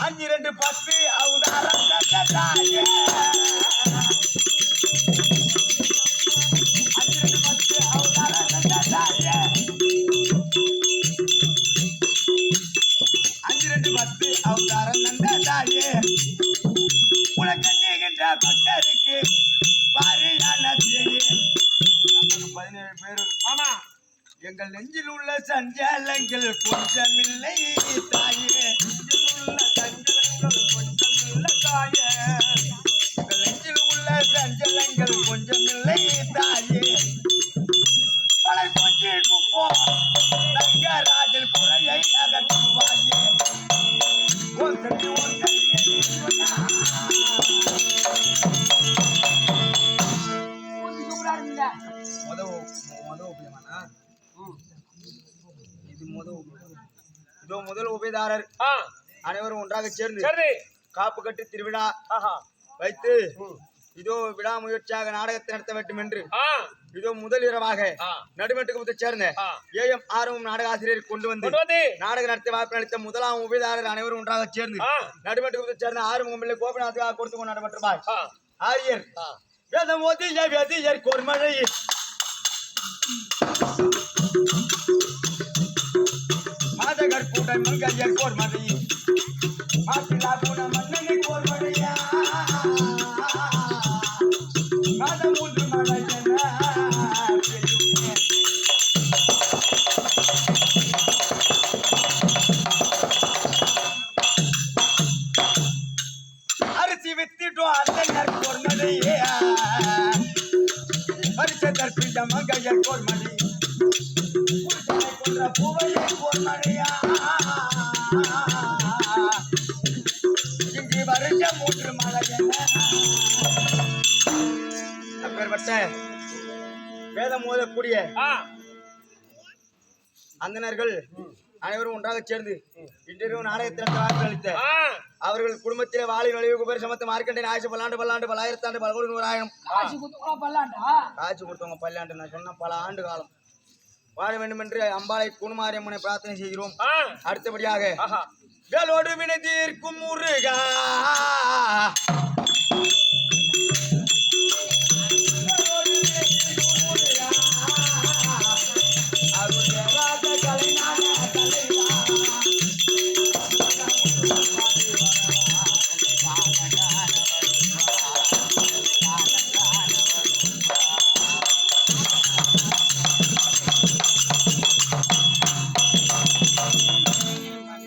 Speaker 1: அஞ்சு ரெண்டு 10 அவதாரம் தந்தாயே உலகின்ற பக்தருக்கு பாரியான 17 பேரு.
Speaker 3: ஆமா
Speaker 1: எங்கள் நெஞ்சில் உள்ள சஞ்சலங்கள் கொஞ்சமில்லை தாயே, எங்கள் நெஞ்சில் உள்ள சஞ்சலங்கள் கொஞ்சமில்லை தாயே, பல கொஞ்சம் போ தங்கராஜல் குறையை அகற்றுவாயே. முதல் உபயதாரர் அனைவரும் ஒன்றாக சேர்ந்து காப்பு கட்டி திருவிழா வைத்து இதோ விடாமுயற்சியாக நாடகத்தை நடத்த வேண்டும் என்று இதோ முதல் இரவாக நடுமட்டுக்கு சேர்ந்த ஏஎம் ஆர்வம் நாடக ஆசிரியர் கொண்டு வந்து நாடக நடத்த வாய்ப்பு அளித்த முதலாம் உபயதாரர் அனைவரும் ஒன்றாக சேர்ந்து நடுமட்டுக்கு சேர்ந்த ஆறுமுகம் பிள்ளை கோபிநாத்துக்காக கொடுத்து கொண்டு நடைபெற்றார். ஆரியர் வேதம் ஓதிய வேதியர் கோர்மழை மாதகர் கூட்ட மங்கையர் கோர்மழை மாசிலா குண மன்னனை கோர்மழையா மாதம் மூன்று மழை அரிசி வித்திட்டோம் அந்தனர் கோர்மழையே பரிசை தற்பிட்ட மங்கையர் கோர்மழை கொன்ற பூவையை கோர்மழையா இங்கு வருஷ மூன்று மழை அப்பேற்பட்ட வேதம் ஓதக்கூடிய அந்தனர்கள் அனைவரும் ஒன்றாக சேர்ந்து இன்றிரவு நாடகத்திற்கு வாய்ப்பு அளித்த அவர்கள் குடும்பத்திலே வாழி நலிவு குபேர சமத்து மார்க்கண்டே ஆயுசு பல்லாண்டு பல்லாயிரத்தாண்டு பல கோடி 100,000 காட்சி கொடுத்தவங்க பல்லாண்டு நான் சொன்ன பல ஆண்டு காலம் வாழ வேண்டும் என்று அம்பாளை குணுமாரியம்மனை பிரார்த்தனை செய்கிறோம். அடுத்தபடியாக வேலோடு வினை தீர்க்கும் முருகா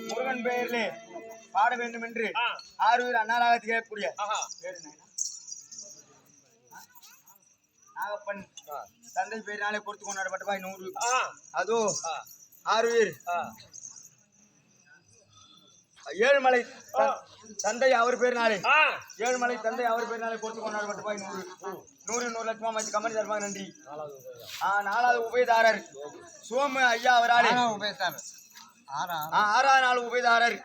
Speaker 1: முருகன் பெயரிலே பாட வேண்டும் என்று ஆரூர் அண்ணாராக திகழக்கூடிய நாகப்பன் தந்தை பேரினாலே கொடுத்து கொண்டாடப்பட்டவாய் 100. அதோ ஆரூர் ஏழுமலை தந்தை அவர் பேரினாலே ஏழுமலை தந்தை அவர் பேரினாலே கொடுத்து கொண்டாடப்பட்டவாய் 100 லட்சமா வச்சு கம்பெனி தருவாங்க. நன்றி. 4வது உபயதாரர் சோமு ஐயா அவராலே 6வது நாள் உபயதாரர்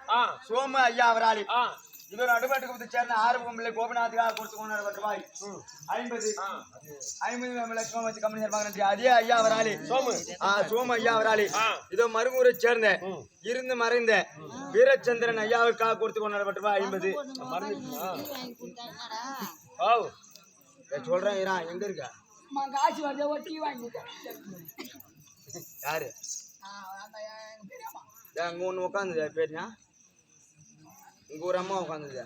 Speaker 1: சோமு ஐயா அவராலே இது ஒரு நடுமட்டுக்கு சேர்ந்த ஆறுமுகம் பிள்ளை கோபிநாத்துக்காக கொடுத்து கொண்டாடப்பட்டவாய் 50 லட்சமா வச்சு கம்பெனி தருவாங்க. நன்றி. அதே ஐயா அவராலே சோமு ஐயா அவராலே இதோ மருங்கூரை சேர்ந்த இருந்து மறைந்த வீரச்சந்திரன் ஐயாவுக்காக கொடுத்து கொண்டாடப்பட்டவாய் 50. சொல்றேன் எங்க இருக்க யாரு அங்க ஒண்ணு உட்காந்துதா பேருனா இங்க ஒரு அம்மா உட்காந்துதா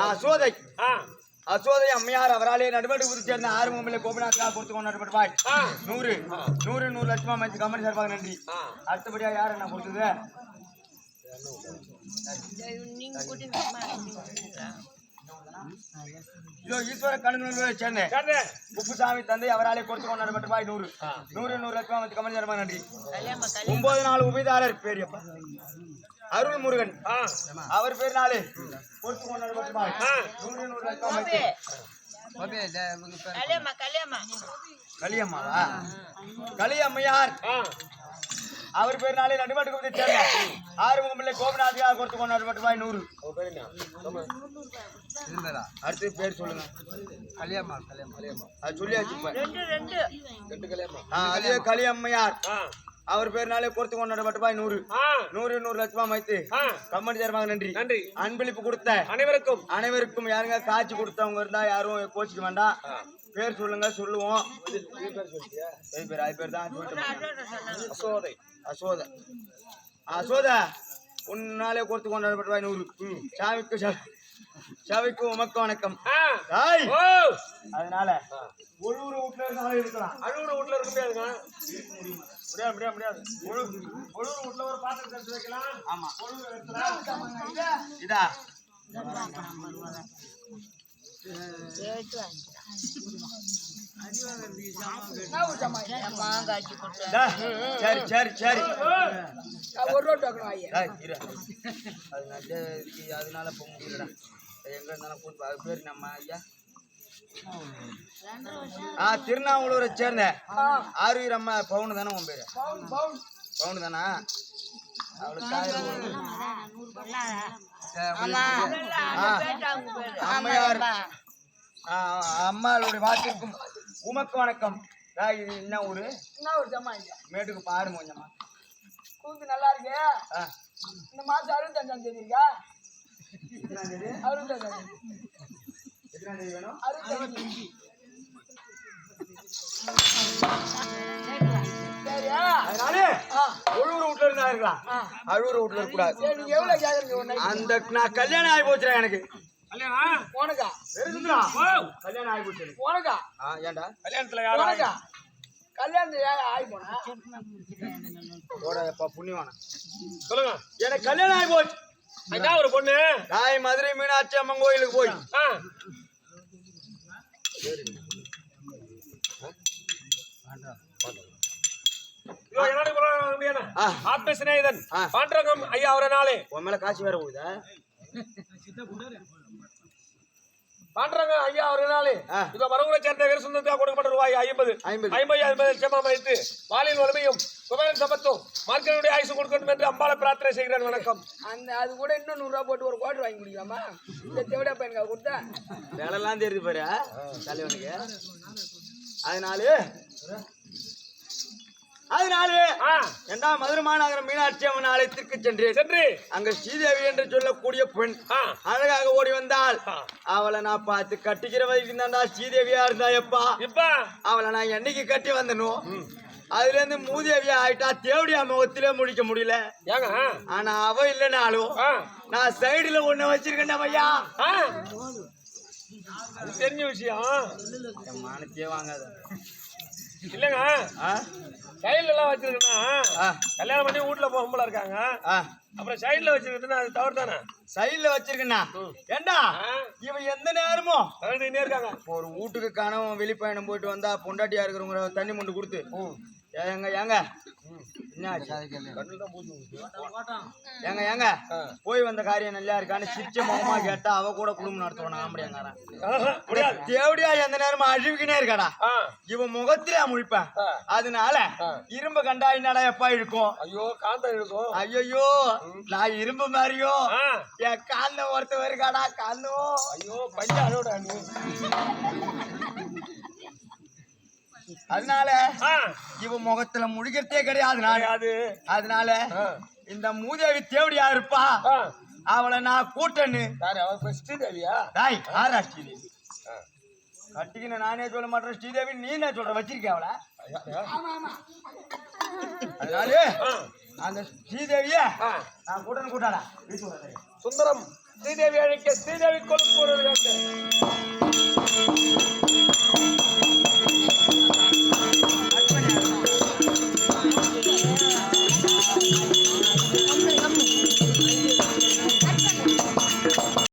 Speaker 1: அசோதை அசோதை அம்மையார் அவராலே நடுமட்டுக்கு சேர்ந்த ஆறுமுகம் பிள்ளை கோபிநாத்துக்காக கொடுத்து கொண்டாடப்பட்டவாய் 100 லட்சமா மதிச்சு கம்பெனி சார்பாக. நன்றி. அடுத்தபடியா யார் என்ன கொடுத்தது இதோ ஈஸ்வர கண்ணுகளை சேர்ந்த குப்புசாமி தந்தை அவராலே கொடுத்து கொண்டாடப்பட்டவாய் 100 லட்சமா மதிச்சு கம்பெனி சார்பாக. நன்றி. 9வது நாள் உபயதாரர் பேரியப்பா அருள் முருகன்
Speaker 3: ஆ
Speaker 1: அவர் பேர் நாளே கொடுத்து கொண்டாடு மட்டுமா 100 லட்சம் வைத்து களியம்மாவா களியம்மையார் அவர் பேர் நாளே நடுமட்டுக்கு சேர்ந்த ஆறுமுகம் பிள்ளை கோபநாதியா கொடுத்து கொண்டாடு மட்டுமா 100 அடுத்து பேர் சொல்லுங்க
Speaker 3: கல்யாணமா
Speaker 1: அது சொல்லியாச்சு
Speaker 3: ரெண்டு கல்யாணமா
Speaker 1: அதே களியம்மையார் அவர் பேர்னாலே பொறுத்து கொண்டாட மட்டுமா 100 லட்சமா வைத்து கம்மடி சேர்மாங்க நன்றி அன்பளிப்பு கொடுத்த அனைவருக்கும் யாருங்க காட்சி கொடுத்தவங்க இருந்தா யாரும் கோச்சிக்க வேண்டாம் பேர் சொல்லுங்க சொல்லுவோம் பேர் தான் அசோத உன்னாலே கொடுத்து கொண்டாட மட்டுமா 100 சாவிக்கு உமக்கு வணக்கம் அதனால ஒழுவுற வீட்டுல இருந்தாலும் இருக்கலாம்
Speaker 3: அழுவுற வீட்டுல இருக்க முடியாதுங்க
Speaker 1: முடியாது
Speaker 3: ஒழுவுற வீட்டுல ஒரு பாத்திரம் எடுத்து வைக்கலாம்
Speaker 1: ஆமா
Speaker 3: ஒழுவுற
Speaker 1: இதா சரி அதனால போக முடியலடா எங்க இருந்தாலும் கூட்டு பேர் நம்ம ஐயா திருநாவூரை சேர்ந்த ஆறுயிர் அம்மா பவுனு தானே உன் பேரு பவுனு தானா அவளுக்கு அம்மையார் அம்மாளுடைய வாக்கிற்கும் உமக்கு வணக்கம் இது என்ன ஊரு மேட்டுக்கு பாருங்க கொஞ்சமா
Speaker 2: கூத்து நல்லா இருக்கு இந்த மாசம் 65ஆம் தேதி இருக்கா 65ஆம் தேதி
Speaker 1: வேணும்
Speaker 2: 65
Speaker 1: அதனாலே ஒழுவுற வீட்டுல இருந்தா இருக்கலாம் அழுவுற வீட்டுல இருக்க கூடாது
Speaker 2: நீங்க எவ்வளவு கேக்குறீங்க
Speaker 1: அந்த நான் கல்யாணம் ஆகி போச்சுடா எனக்கு
Speaker 2: உனக்கா
Speaker 1: கல்யாணம் ஆகி போச்சு
Speaker 2: உனக்கா
Speaker 1: ஏன்டா
Speaker 3: கல்யாணத்துல
Speaker 2: உனக்கா கல்யாணத்துல ஆகி போனா
Speaker 1: போடப்பா புண்ணியவான
Speaker 3: சொல்லுங்க
Speaker 1: எனக்கு கல்யாணம் ஆகி போச்சு
Speaker 3: அதான் ஒரு பொண்ணு
Speaker 1: தாய் மதுரை மீனாட்சி அம்மன் கோயிலுக்கு போய்
Speaker 3: ஐயா அவர நாளே
Speaker 1: உன் மேல காசு வேற போகுதா
Speaker 3: பாண்டரங்க ஐயா அவர நாளே இதோ மரகுரை சேர்ந்த வேறு சொந்தத்துக்கு கொடுக்கப்பட்ட ரூபாய் 50 லட்சம் வைத்து வாலின் வலிமையும் குபேரன் சம்பத்தும் மார்க்கனுடைய ஆயுசு கொடுக்கணும் என்று அம்பாளை பிரார்த்தனை செய்கிறேன் வணக்கம்
Speaker 2: அது கூட இன்னும் 100 ரூபாய் போட்டு ஒரு கோட்டர் வாங்கி குடிக்கலாமா இந்த தேவடா பையனுக்கா கொடுத்தா
Speaker 1: வேலைலாம் தெரியுது பாரு தலைவனுக்கு அதனாலே என்ன மதுரை மாநகரம் மீனாட்சி அம்மன் ஆலயத்திற்கு சென்று அங்க ஸ்ரீதேவி என்று சொல்லக்கூடிய பெண் அழகாக ஓடி வந்தால் அவளை நான் பார்த்து கட்டிக்கிற வரைக்கும் தான்டா ஸ்ரீதேவியா இருந்தா எப்பா அவளை நான் என்னைக்கு கட்டி வந்தனும் அதுல இருந்து மூதேவியா ஆயிட்டா தேவடியா முகத்திலே முடிக்க முடியல ஆனா அவ இல்லைனாலும் நான் சைடுல ஒண்ணு வச்சிருக்கேன் ஐயா
Speaker 3: தெரிஞ்ச விஷயம்
Speaker 1: மானத்தையே வாங்காத
Speaker 3: இல்லங்க சைடுல எல்லாம் வச்சிருக்கா கல்யாணம் பண்ணி வீட்டுல போகும்போல இருக்காங்க அப்புறம் சைடுல வச்சிருக்குன்னா அது தவறு தானே
Speaker 1: சைடுல வச்சிருக்கா ஏண்டா இவன் எந்த நேரமும்
Speaker 3: இருக்காங்க
Speaker 1: ஒரு வீட்டுக்கு கனவும் வெளிப்பயணம் போயிட்டு வந்தா பொண்டாட்டியா இருக்கிறவங்க தண்ணி முண்டு கொடுத்து ஏங்க ஏங்க போய் வந்த காரியம் நல்லா இருக்கான்னு சிரிச்ச முகமா கேட்டா அவ கூட குடும்பம் நடத்துவானா தேவடியா எந்த நேரமும் அழிவுக்குனே இருக்காடா இவன் முகத்திலே முழிப்பேன் அதனால இரும்பு கண்டா என்னடா எப்பா இருக்கும்
Speaker 3: ஐயோ காந்தம் இருக்கும்
Speaker 1: ஐயோ நான் இரும்பு மாதிரியோ என் காந்த ஒருத்தவர் இருக்காடா காந்தோ
Speaker 3: ஐயோ பையன் அழோட
Speaker 1: அதனால இவன் முகத்துல முடிக்கிறதே கிடையாது அதனால இந்த மூதேவி தேவடியா இருப்பா அவளை நான் கூட்டன்னு
Speaker 3: ஸ்ரீதேவியா
Speaker 1: ஆறா ஸ்ரீதேவி கட்டிக்கின நானே சொல்ல மாட்டேன் ஸ்ரீதேவி நீனே சொல்ற வச்சிருக்கேன் அவளை அதனால அந்த ஸ்ரீதேவிய நான் கூட்டன்னு கூட்டாடா
Speaker 3: சுந்தரம் ஸ்ரீதேவி அழைக்க ஸ்ரீதேவி கொழுப்பு